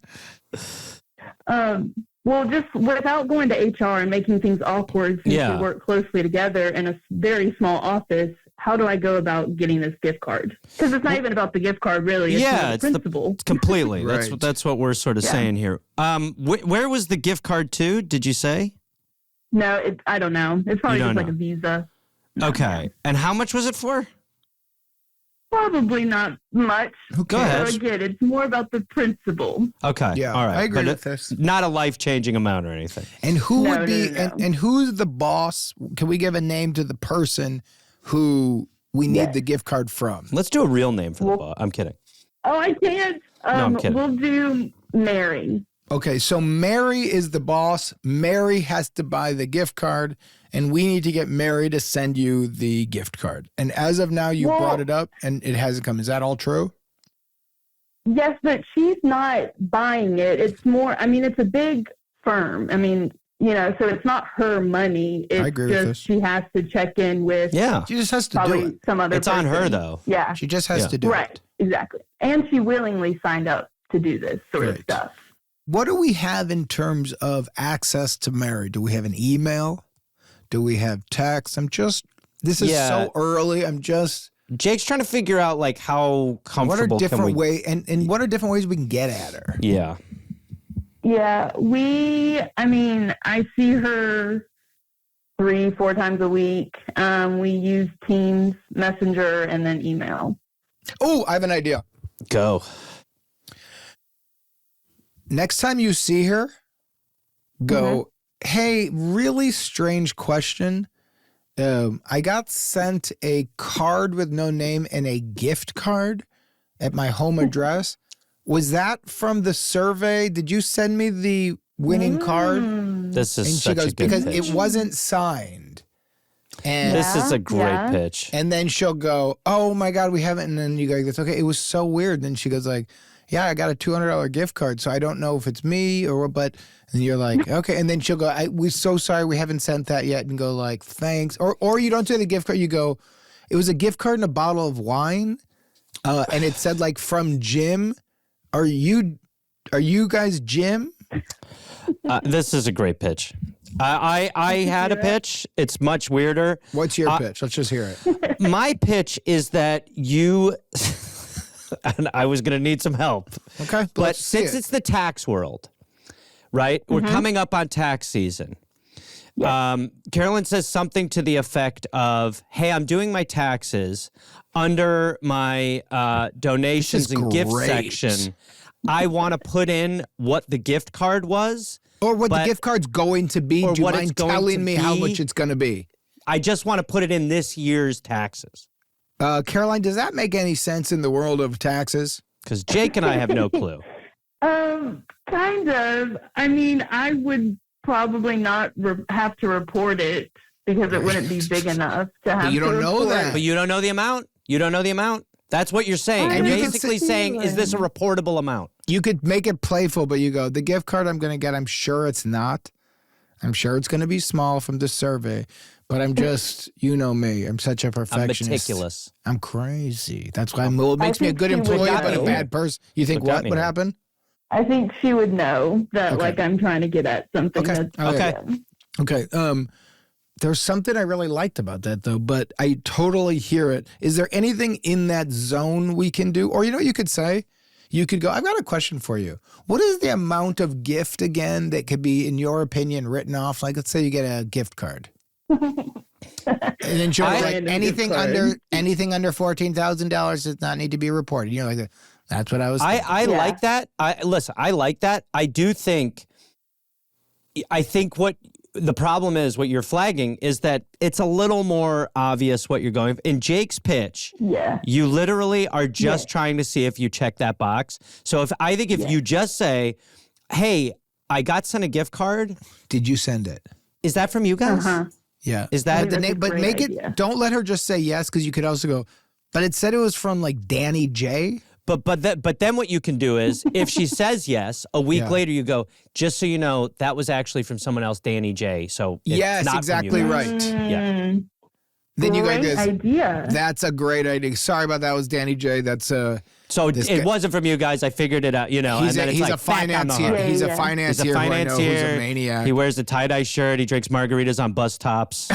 Well, just without going to HR and making things awkward since we work closely together in a very small office, how do I go about getting this gift card? Because it's not even about the gift card, really. It's the principle. Completely. Right. That's what we're sort of saying here. Where was the gift card to, did you say? No, I don't know. It's probably just like a Visa. Okay. And how much was it for? Probably not much. Go ahead. So again, it's more about the principle. Okay. Yeah, all right. I agree with this. Not a life-changing amount or anything. And who would be and who's the boss? Can we give a name to the person who we need the gift card from? Let's do a real name for the boss. I'm kidding. Oh, I can't. No, I'm kidding. We'll do Mary. Okay, so Mary is the boss. Mary has to buy the gift card, and we need to get Mary to send you the gift card. And as of now, you brought it up, and it hasn't come. Is that all true? Yes, but she's not buying it. It's more, it's a big firm. So it's not her money. It's I agree with this. She has to check in with she just has to do it. Some other It's person. on her, though. Yeah. She just has to do it. Right, exactly. And she willingly signed up to do this sort of stuff. What do we have in terms of access to Mary? Do we have an email? Do we have text? This is so early. Jake's trying to figure out like how comfortable what are different ways and what are different ways we can get at her? Yeah. Yeah, I see her 3-4 times a week. We use Teams, Messenger, and then email. Oh, I have an idea. Go. Next time you see her, go, hey, really strange question. I got sent a card with no name and a gift card at my home address. Was that from the survey? Did you send me the winning card? This is and such she goes, a good because pitch. it wasn't signed. And this is a great pitch. And then she'll go, oh my God, we haven't. And then you go, that's okay. It was so weird. Then she goes like, yeah, I got a $200 gift card, so I don't know if it's me or what, but, and you're like, okay. And then she'll go, we're so sorry we haven't sent that yet, and go like, thanks. Or you don't say the gift card, you go, it was a gift card and a bottle of wine, and it said like from Jim. Are you guys Jim? This is a great pitch. I had a pitch. It's much weirder. What's your pitch? Let's just hear it. My pitch is that you... and I was going to need some help. Okay. But since it's the tax world, right? We're coming up on tax season. Carolyn says something to the effect of, hey, I'm doing my taxes under my donations and gift section. I want to put in what the gift card was. Or what the gift card's going to be. Do you mind telling me how much it's going to be? I just want to put it in this year's taxes. Caroline, does that make any sense in the world of taxes? Because Jake and I have no clue. Kind of. I would probably not have to report it because it wouldn't be big enough to have. But you don't know that. But you don't know the amount. You don't know the amount. That's what you're saying. And you're basically saying, is this a reportable amount? You could make it playful, but you go, the gift card I'm going to get, I'm sure it's not. I'm sure it's going to be small from the survey. But I'm just, you know me, I'm such a perfectionist. I'm meticulous. I'm crazy. That's why it makes me a good employee, but a bad person. You think what would happen? I think she would know that, I'm trying to get at something. Okay. There's something I really liked about that, though, but I totally hear it. Is there anything in that zone we can do? Or, you could say, you could go, I've got a question for you. What is the amount of gift, again, that could be, in your opinion, written off? Like, let's say you get a gift card. And then she'll like, anything under $14,000 does not need to be reported. Like that's what I was thinking. I like that. I like that. I think the problem is what you're flagging is that it's a little more obvious what you're going. In Jake's pitch, you literally are just trying to see if you check that box. So if you just say, hey, I got sent a gift card. Did you send it? Is that from you guys? Yeah. Is that but make it, don't let her just say yes, because you could also go, but it said it was from like Danny J. But then what you can do is, if she says yes, a week later you go, just so you know, that was actually from someone else, Danny J. So it's yes, not exactly from you right. Yeah. Then you go Great this. idea. That's a great idea. Sorry about that. Was Danny J. That's So this it guy- wasn't from you guys. I figured it out. You know, he's and then a, it's he's like a financier. Yeah, He's yeah. a financier. Who I know who's a maniac. He wears a tie-dye shirt. He drinks margaritas on bus tops.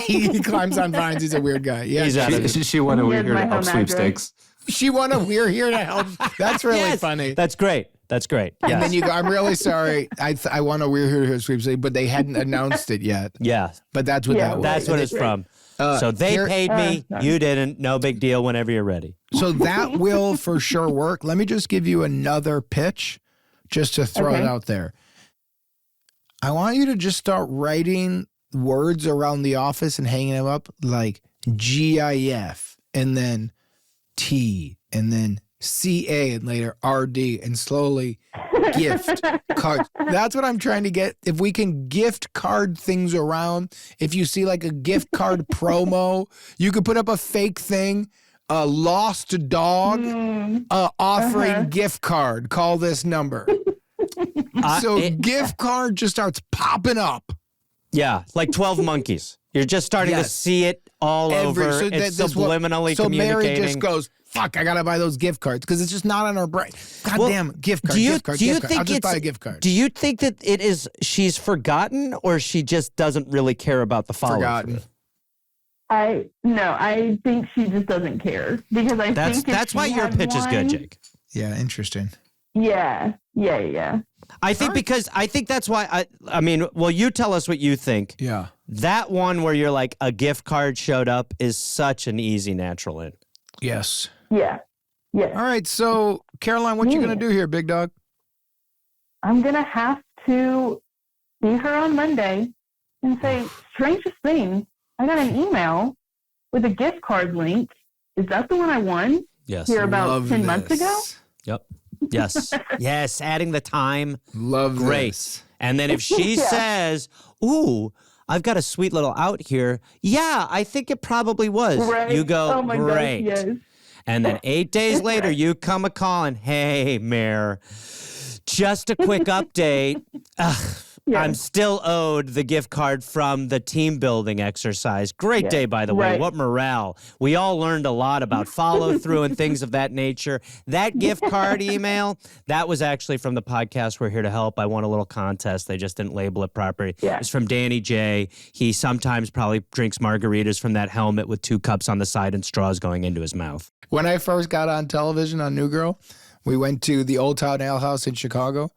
he climbs on vines. He's a weird guy. Yeah, He's out of it. She won a He We're has Here my to Help home address. sweepstakes. she won a We're Here to Help. That's really Yes, funny. That's great. That's great. And Yes. then you go, I'm really sorry. I won a We're Here to Help sweepstakes, but they hadn't announced it yet. Yeah. But that's what that was. That's what it's from. So they here- paid me. You didn't. No big deal. Whenever you're ready. So that will for sure work. Let me just give you another pitch just to throw it out there. I want you to just start writing words around the office and hanging them up like GIF and then T and then CA and later RD and slowly gift cards. That's what I'm trying to get. If we can gift card things around, if you see like a gift card promo, you could put up a fake thing, a lost dog offering gift card. Call this number. So gift card just starts popping up. Yeah, like 12 monkeys. You're just starting to Yes. see it all over. So It's that's what- subliminally so communicating. Mary just goes, fuck, I gotta buy those gift cards because it's just not on her brain. God Well, damn, gift card, do you gift card, think I'll just it's buy a gift card. Do you think that it is she's forgotten or she just doesn't really care about the follow Forgotten. I think she just doesn't care because I That's think if that's why she your had pitch is good, one- Jake. Yeah, interesting. Yeah. I think because I think that's why I mean, well, you tell us what you think. Yeah. That one where you're like a gift card showed up is such an easy natural in. Yes. Yeah. All right, so Caroline, what you gonna do here, big dog? I'm going to have to see her on Monday and say, strangest thing, I got an email with a gift card link. Is that the one I won Yes. here about Love 10 months this. ago? Yep. Yes. Yes. Adding the time. Love Great. this. And then if she says, ooh, I've got a sweet little out here. Yeah, I think it probably was. Right. You go, oh my great. gosh, yes. And then 8 days later, you come a-calling, hey, Mayor, just a quick update. I'm still owed the gift card from the team building exercise. Great day, by the way. Right. What morale. We all learned a lot about follow through and things of that nature. That gift card email, that was actually from the podcast We're Here to Help. I won a little contest. They just didn't label it properly. Yeah. It's from Danny J. He sometimes probably drinks margaritas from that helmet with 2 cups on the side and straws going into his mouth. When I first got on television on New Girl, we went to the Old Town Ale House in Chicago,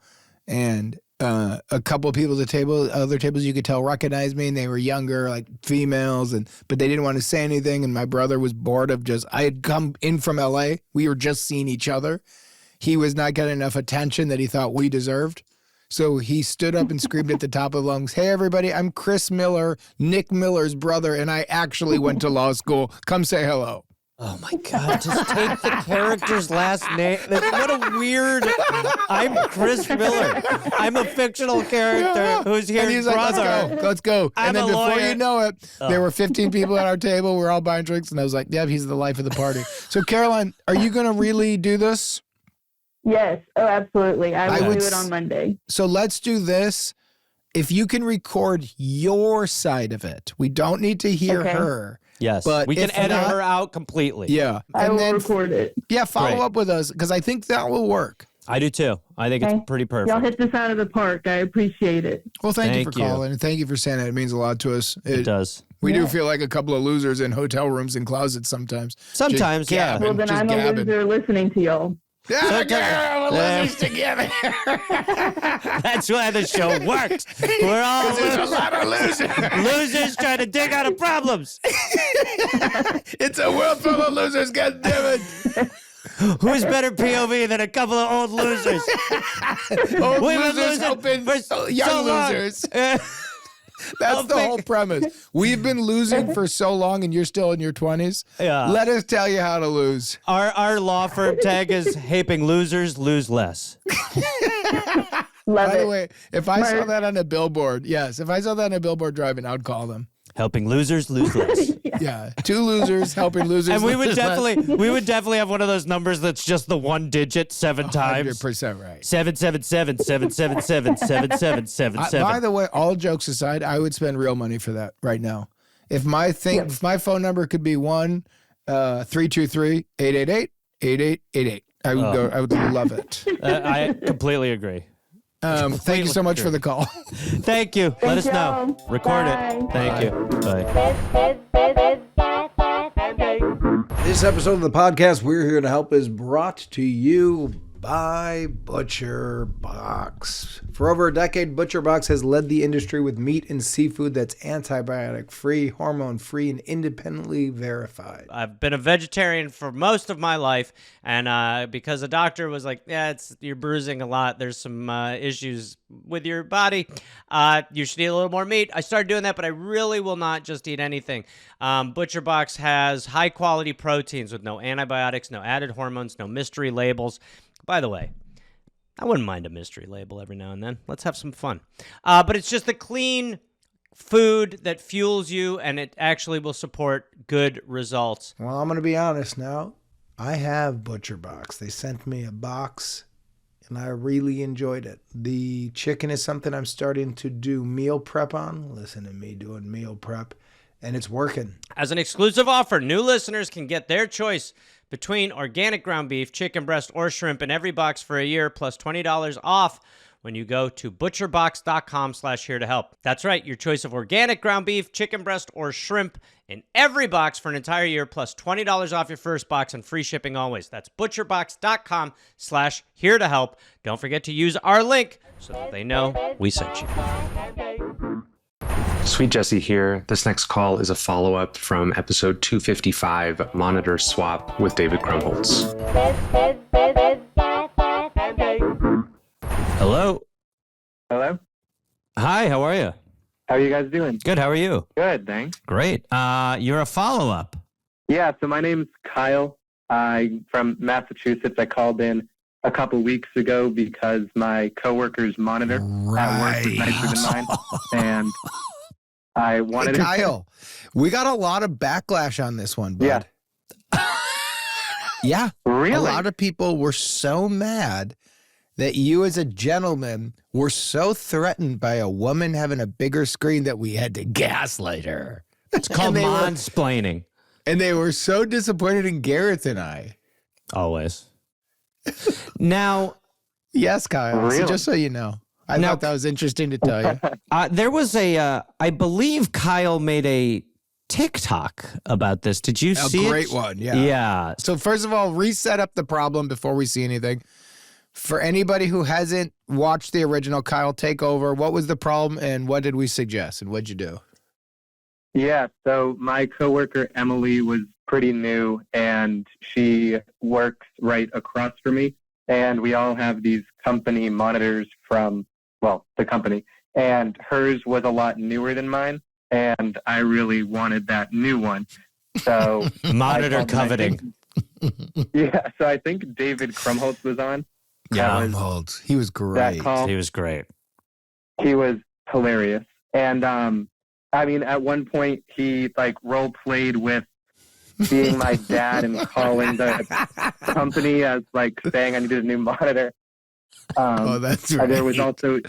and a couple of people at the table, other tables you could tell recognized me, and they were younger, like females, but they didn't want to say anything. And my brother was bored of I had come in from LA. We were just seeing each other. He was not getting enough attention that he thought we deserved. So he stood up and screamed at the top of the lungs, "Hey, everybody, I'm Chris Miller, Nick Miller's brother, and I actually went to law school. Come say hello." Oh my God, just take the character's last name. What a weird, I'm Chris Miller. I'm a fictional character who's here And he's like, brother. let's go. I'm And then a before lawyer. you know it, there were 15 people at our table. We're all buying drinks. And I was like, yeah, he's the life of the party. So Caroline, are you going to really do this? Yes. Oh, absolutely. I will would do it on Monday. So let's do this. If you can record your side of it, we don't need to hear Okay. her. Yes, But we can if edit not- her out completely. Yeah. I And will then, record it. yeah, follow Great. up with us because I think that will work. I do too. I think Okay. it's pretty perfect. Y'all hit this out of the park. I appreciate it. Well, thank you Thank for you. calling and thank you for saying that. It means a lot to us. It does. We do feel like a couple of losers in hotel rooms and closets sometimes. Sometimes, Just yeah. gabbing, Well, then just I'm gabbing. a loser listening to y'all. Yeah, girl, we're losers together. That's why the show works. We're all There's a lot of losers. losers trying to dig out of problems. It's a world full of losers, goddammit. Who's better POV than a couple of old losers? Old We've been losers losing helping for young so long. losers. That's the whole premise. We've been losing for so long and you're still in your 20s. Yeah. Let us tell you how to lose. Our law firm tag is helping losers lose less. Love By it. the way, if I saw that on a billboard, if I saw that on a billboard driving, I would call them. Helping losers lose less. Yeah. 2 losers helping losers. And we would lose less. definitely have one of those numbers that's just the one digit 7 times. 100% right. 777 777 7777. By the way, all jokes aside, I would spend real money for that right now. If my phone number could be 1-323-888-8888, I would go. I would love it. I completely agree. Thank you so much for the call. Thank you. Let us know. y'all. Record Bye. it. Thank you. Bye. This episode of the podcast, We're Here to Help, is brought to you by Butcher Box. For over a decade, Butcher Box has led the industry with meat and seafood that's antibiotic-free, hormone-free, and independently verified. I've been a vegetarian for most of my life, and because a doctor was like, "Yeah, you're bruising a lot. There's some issues with your body. You should eat a little more meat." I started doing that, but I really will not just eat anything. Butcher Box has high-quality proteins with no antibiotics, no added hormones, no mystery labels. By the way, I wouldn't mind a mystery label every now and then. Let's have some fun. But it's just the clean food that fuels you, and it actually will support good results. Well, I'm going to be honest now. I have Butcher Box. They sent me a box, and I really enjoyed it. The chicken is something I'm starting to do meal prep on. Listen to me doing meal prep, and it's working. As an exclusive offer, new listeners can get their choice between organic ground beef, chicken breast, or shrimp in every box for a year, plus $20 off when you go to butcherbox.com/here-to-help. That's right, your choice of organic ground beef, chicken breast, or shrimp in every box for an entire year, plus $20 off your first box and free shipping always. That's butcherbox.com/here-to-help. Don't forget to use our link so that they know we sent you. Sweet Jesse here. This next call is a follow-up from episode 255, Monitor Swap with David Krumholtz. Hello. Hello? Hi, how are you? How are you guys doing? Good, how are you? Good, thanks. Great. You're a follow-up. Yeah, so my name's Kyle. I'm from Massachusetts. I called in a couple weeks ago because my coworker's monitor at work was nicer than mine. And I wanted to... Kyle, we got a lot of backlash on this one, bud. Yeah. Yeah. Really? A lot of people were so mad that you as a gentleman were so threatened by a woman having a bigger screen that we had to gaslight her. It's called And they were- mansplaining. And they were so disappointed in Gareth and I. Always. Now, Yes, Kyle. Really? So just so you know. I thought that was interesting to tell you. there was I believe Kyle made a TikTok about this. Did you see it? A great one, yeah. Yeah. So first of all, reset up the problem before we see anything. For anybody who hasn't watched the original, Kyle, take over. What was the problem and what did we suggest and what'd you do? Yeah, so my coworker, Emily, was pretty new, and she works right across from me. And we all have these company monitors from, well, the company. And hers was a lot newer than mine, and I really wanted that new one. So Monitor coveting. Yeah, so I think David Krumholtz was on. Yeah. Krumholtz. He was That great. call. He was great. He was hilarious. And I mean, at one point he like role played with being my dad and calling the company as like saying I needed a new monitor. Oh, that's right. There was also,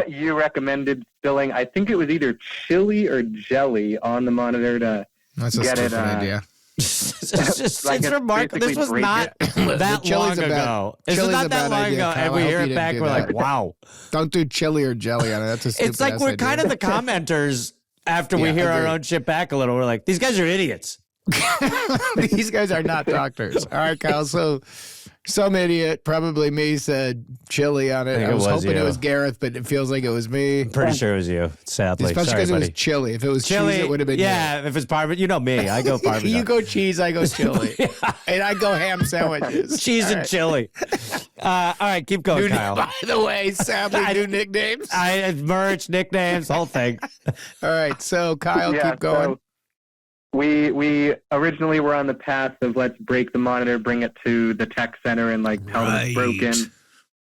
you recommended spilling, I think it was either chili or jelly on the monitor to That's a get stupid it, idea. it's Like it's remarkable. This basically was break not that chili's long a bad- ago. This is chili's not a that bad long idea, ago. Kyle. And I we hope hear you it didn't back. do We're that. like, wow. Don't do chili or jelly on it. That's a stupid It's like we're kind of the commenters after we Yeah, hear our agreed. own shit back a little. We're like, these guys are idiots. These guys are not doctors. All right, Kyle. So Some idiot, probably me, said chili on it. I was hoping it was Gareth, but it feels like it was me. I'm pretty sure it was you, sadly. Especially because it was chili. If it was cheese, it would have been Yeah, if it's Parmesan, you know me. I go Parmesan. You go cheese, I go chili. And I go ham sandwiches. Cheese and chili. All right, keep going, Kyle. By the way, sadly, new nicknames. Merch, nicknames, whole thing. All right, so Kyle, keep going. So we originally were on the path of let's break the monitor, bring it to the tech center and like tell them it's broken.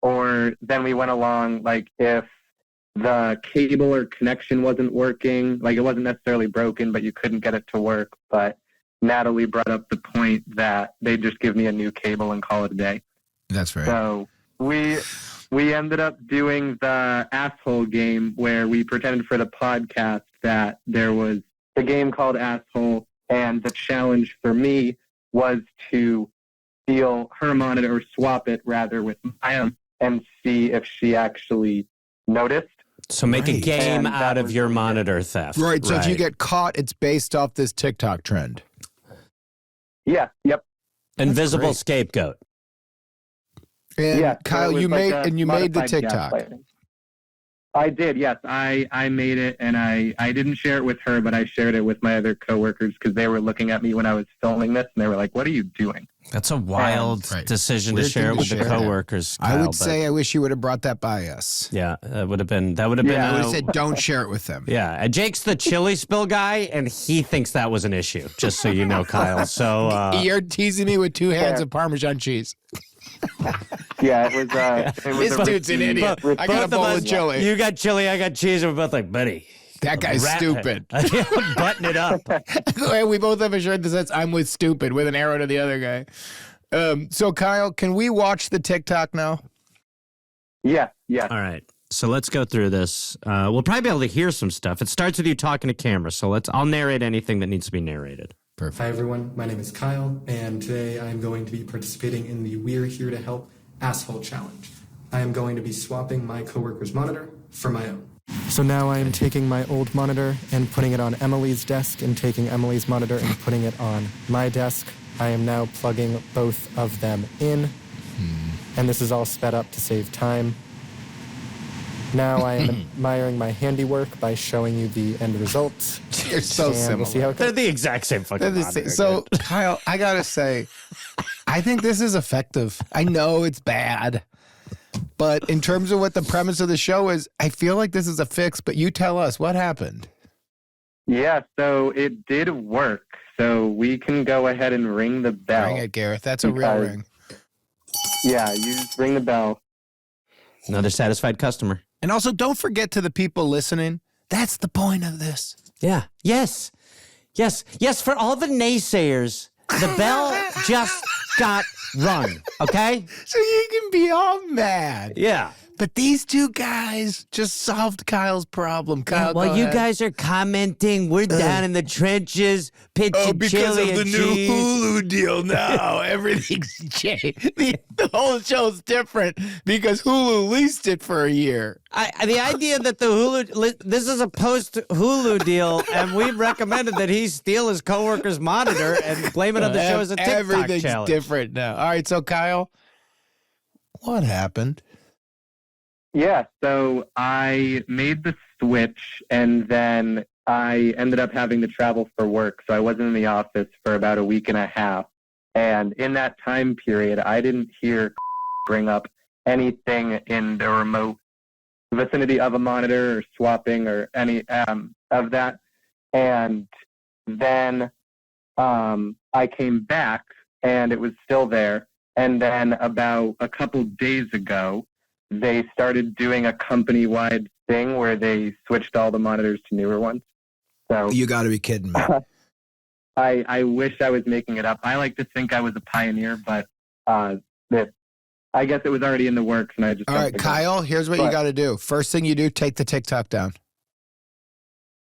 Or then we went along like if the cable or connection wasn't working, like it wasn't necessarily broken, but you couldn't get it to work. But Natalie brought up the point that they just give me a new cable and call it a day. That's right. So we ended up doing the asshole game where we pretended for the podcast that there was a game called Asshole, and the challenge for me was to steal her monitor, or swap it rather with my own, and see if she actually noticed. So make a game out of your monitor theft. Right, so if you get caught, it's based off this TikTok trend. Yeah, yep. Invisible scapegoat. And Kyle, you made the TikTok. I did, yes. I made it, and I didn't share it with her, but I shared it with my other coworkers because they were looking at me when I was filming this, and they were like, "What are you doing?" That's a wild decision to share it with the coworkers. Kyle, I would say I wish you would have brought that by us. Yeah, that would have been. I would have said, "Don't share it with them." Yeah, Jake's the chili spill guy, and he thinks that was an issue. Just so you know, Kyle. So you're teasing me with 2 hands of Parmesan cheese. Yeah, it was this dude's an idiot. I got a bowl of chili. You got chili, I got cheese, and we're both like, buddy. That guy's stupid. Button it up. We both have a shirt that says "I'm with stupid" with an arrow to the other guy. So Kyle, can we watch the TikTok now? Yeah. All right. So let's go through this. We'll probably be able to hear some stuff. It starts with you talking to camera. So I'll narrate anything that needs to be narrated. Perfect. Hi everyone, my name is Kyle, and today I'm going to be participating in the We're Here to Help Asshole Challenge. I am going to be swapping my coworker's monitor for my own. So now I am taking my old monitor and putting it on Emily's desk, and taking Emily's monitor and putting it on my desk. I am now plugging both of them in, and this is all sped up to save time. Now I am admiring my handiwork by showing you the end results. You're so similar. We'll see how it goes. They're the exact same fucking monitor. So, Kyle, I got to say, I think this is effective. I know it's bad, but in terms of what the premise of the show is, I feel like this is a fix, but you tell us what happened. Yeah, so it did work. So we can go ahead and ring the bell. Ring it, Gareth. That's a real ring. Yeah, you just ring the bell. Another satisfied customer. And also, don't forget to the people listening, that's the point of this. Yeah. Yes, for all the naysayers, the bell just got rung, okay? So you can be all mad. Yeah. But these two guys just solved Kyle's problem. Kyle, well, you guys are commenting. We're down in the trenches, pitching chili and cheese. Hulu deal now, everything's changed. The whole show's different because Hulu leased it for a year. The idea that this is a post-Hulu deal, and we recommended that he steal his coworker's monitor and blame it on the show as a TikTok Everything's challenge. different now. All right, so Kyle, what happened? Yeah, so I made the switch, and then I ended up having to travel for work. So I wasn't in the office for about a week and a half. And in that time period, I didn't hear bring up anything in the remote vicinity of a monitor or swapping or any of that. And then I came back, and it was still there. And then about a couple days ago, they started doing a company-wide thing where they switched all the monitors to newer ones. So you got to be kidding me. I wish I was making it up. I like to think I was a pioneer, but I guess it was already in the works, and I just. All right, Kyle, here's what you got to do. First thing you do, take the TikTok down.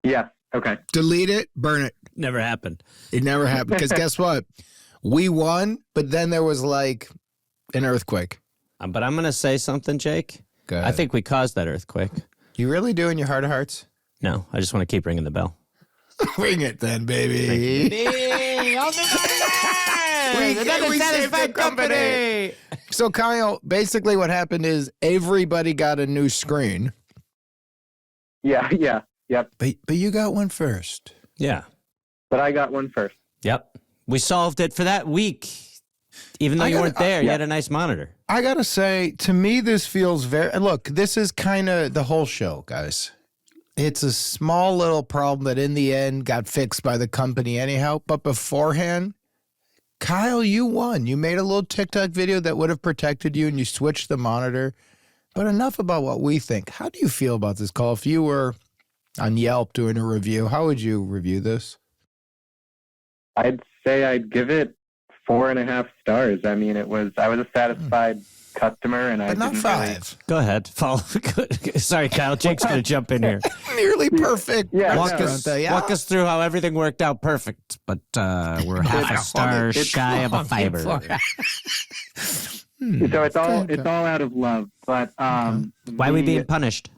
Yeah. Okay. Delete it. Burn it. Never happened. It never happened because guess what? We won, but then there was like an earthquake. But I'm going to say something, Jake. Go ahead. I think we caused that earthquake. You really do in your heart of hearts? No, I just want to keep ringing the bell. Ring it then, baby. Ding! We saved the company. So, Kyle, basically what happened is everybody got a new screen. Yeah, yep. But you got one first. Yeah. But I got one first. Yep. We solved it for that week. Even though you weren't there, you had a nice monitor. I got to say, to me, this feels very... Look, this is kind of the whole show, guys. It's a small little problem that in the end got fixed by the company anyhow. But beforehand, Kyle, you won. You made a little TikTok video that would have protected you and you switched the monitor. But enough about what we think. How do you feel about this call? If you were on Yelp doing a review, how would you review this? I'd say I'd give it 4.5 stars. I mean, I was a satisfied customer, and but not 5. Really... Go ahead. Follow. Sorry, Kyle. Jake's going to jump in here. Nearly perfect. Yeah, walk us through how everything worked out perfect, but we're half a star shy of a fiber. So it's all out of love. But why are we being punished?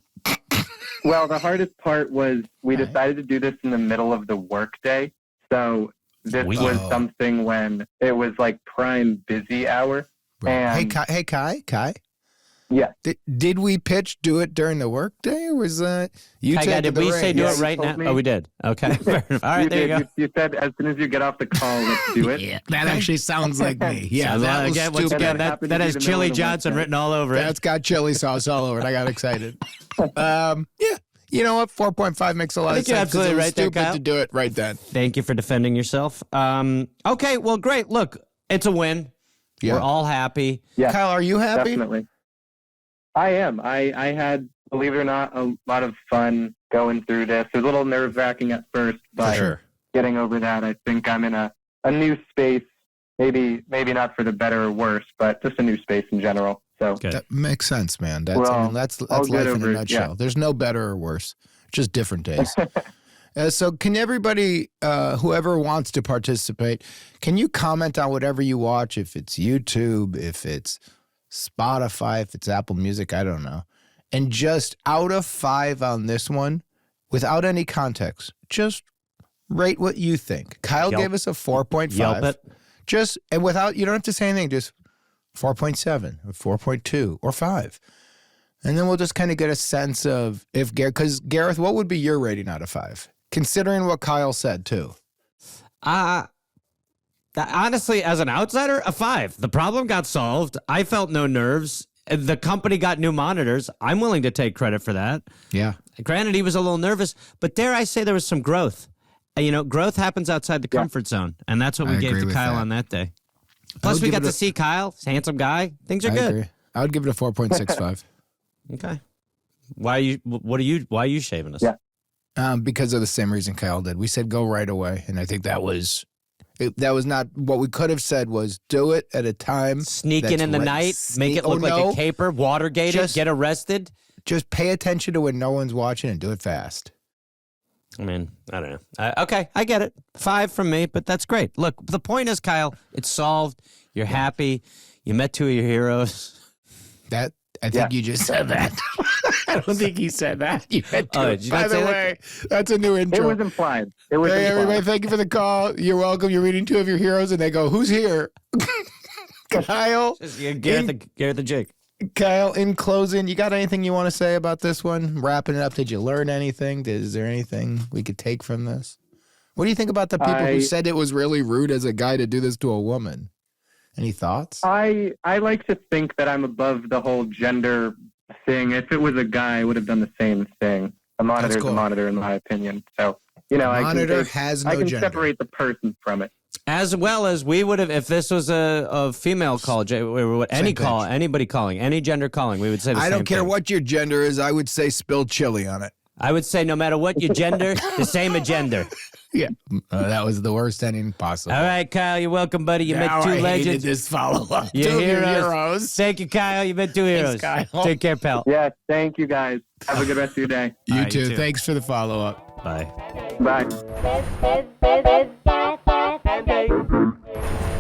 Well, the hardest part was we decided to do this in the middle of the workday. So this was something when it was like prime busy hour. Right. And Hey, Kai? Yeah. Did we pitch do it during the workday, or was that you? Kai, did we say do it right now? Oh, we did. Okay. All right, there you go. You said as soon as you get off the call, let's do it. Yeah, that actually sounds like me. Yeah, once again, that has Chili Johnson written all over it. That's got chili sauce all over it. I got excited. Yeah. You know what? 4.5 makes a lot of sense. You're absolutely right there, Kyle. To do it right then. Thank you for defending yourself. Okay, well, great. Look, it's a win. Yeah. We're all happy. Yeah, Kyle, are you happy? Definitely. I am. I had, believe it or not, a lot of fun going through this. It was a little nerve-wracking at first, but getting over that, I think I'm in a new space. Maybe not for the better or worse, but just a new space in general. So that makes sense, man. That's life in a nutshell. There's no better or worse, just different days. So can everybody, whoever wants to participate, can you comment on whatever you watch? If it's YouTube, if it's Spotify, if it's Apple Music, I don't know. And just out of 5 on this one, without any context, just rate what you think. Kyle gave us a 4.5. Yelp it. Just, and without, you don't have to say anything, just 4.7 or 4.2 or 5. And then we'll just kind of get a sense of if, because Gareth, what would be your rating out of 5? Considering what Kyle said too. Honestly, as an outsider, a 5. The problem got solved. I felt no nerves. The company got new monitors. I'm willing to take credit for that. Yeah. Granted, he was a little nervous, but dare I say there was some growth. You know, growth happens outside the comfort zone, and that's what we gave to Kyle on that day. Plus, we got to see Kyle, handsome guy. Things are good. Agree. I would give it a 4.65. Okay. Why are you shaving us? Yeah. Because of the same reason Kyle did. We said go right away, and I think that was not what we could have said. Was do it at a time. Sneak in the night, make it look like a caper, Watergate it, get arrested. Just pay attention to when no one's watching and do it fast. I mean, I don't know. Okay, I get it. 5 from me, but that's great. Look, the point is, Kyle, it's solved. You're happy. You met 2 of your heroes. I think you just said that. I don't think he said that. You had to. By the way, that's a new intro. It was implied. Hey, everybody, thank you for the call. You're welcome. You're reading 2 of your heroes, and they go, who's here? Kyle. Gareth and Jake. Kyle, in closing, you got anything you want to say about this one? Wrapping it up, did you learn anything? Is there anything we could take from this? What do you think about the people who said it was really rude as a guy to do this to a woman? Any thoughts? I like to think that I'm above the whole gender thing. If it was a guy, I would have done the same thing. A monitor is a monitor, in my opinion. So, I can separate the person from it. As well as we would have, if this was a female call, anybody calling, any gender calling, we would say the same thing. I don't care what your gender is. I would say spill chili on it. I would say no matter what your gender, the same agenda. Yeah, that was the worst ending possible. All right, Kyle, you're welcome, buddy. You met 2 legends. Hated this follow-up. Your heroes. Thank you, Kyle. You met 2 heroes. Thanks, Kyle. Take care, pal. Yeah, thank you, guys. Have a good rest of your day. You too. Thanks for the follow-up. Bye. Bye.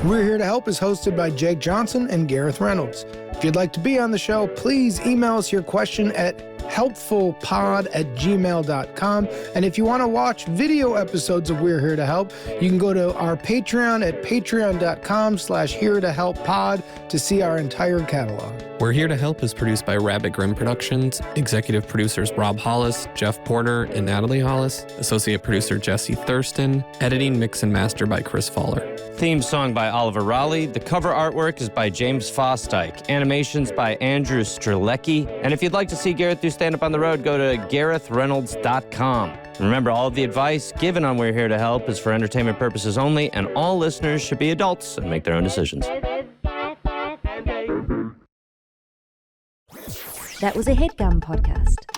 We're Here to Help is hosted by Jake Johnson and Gareth Reynolds. If you'd like to be on the show, please email us your question at helpfulpod@gmail.com. And if you want to watch video episodes of We're Here to Help, you can go to our Patreon at patreon.com/here-to-help-pod to see our entire catalog. We're Here to Help is produced by Rabbit Grimm Productions, executive producers Rob Hollis, Jeff Porter, and Natalie Hollis, associate producer Jesse Thurston, editing, mix, and master by Chris Faller. Theme song by Oliver Raleigh. The cover artwork is by James Fosdyke. Animations by Andrew Strelecki. And if you'd like to see Gareth do stand-up on the road, go to GarethReynolds.com. Remember, all of the advice given on We're Here to Help is for entertainment purposes only, and all listeners should be adults and make their own decisions. That was a HeadGum podcast.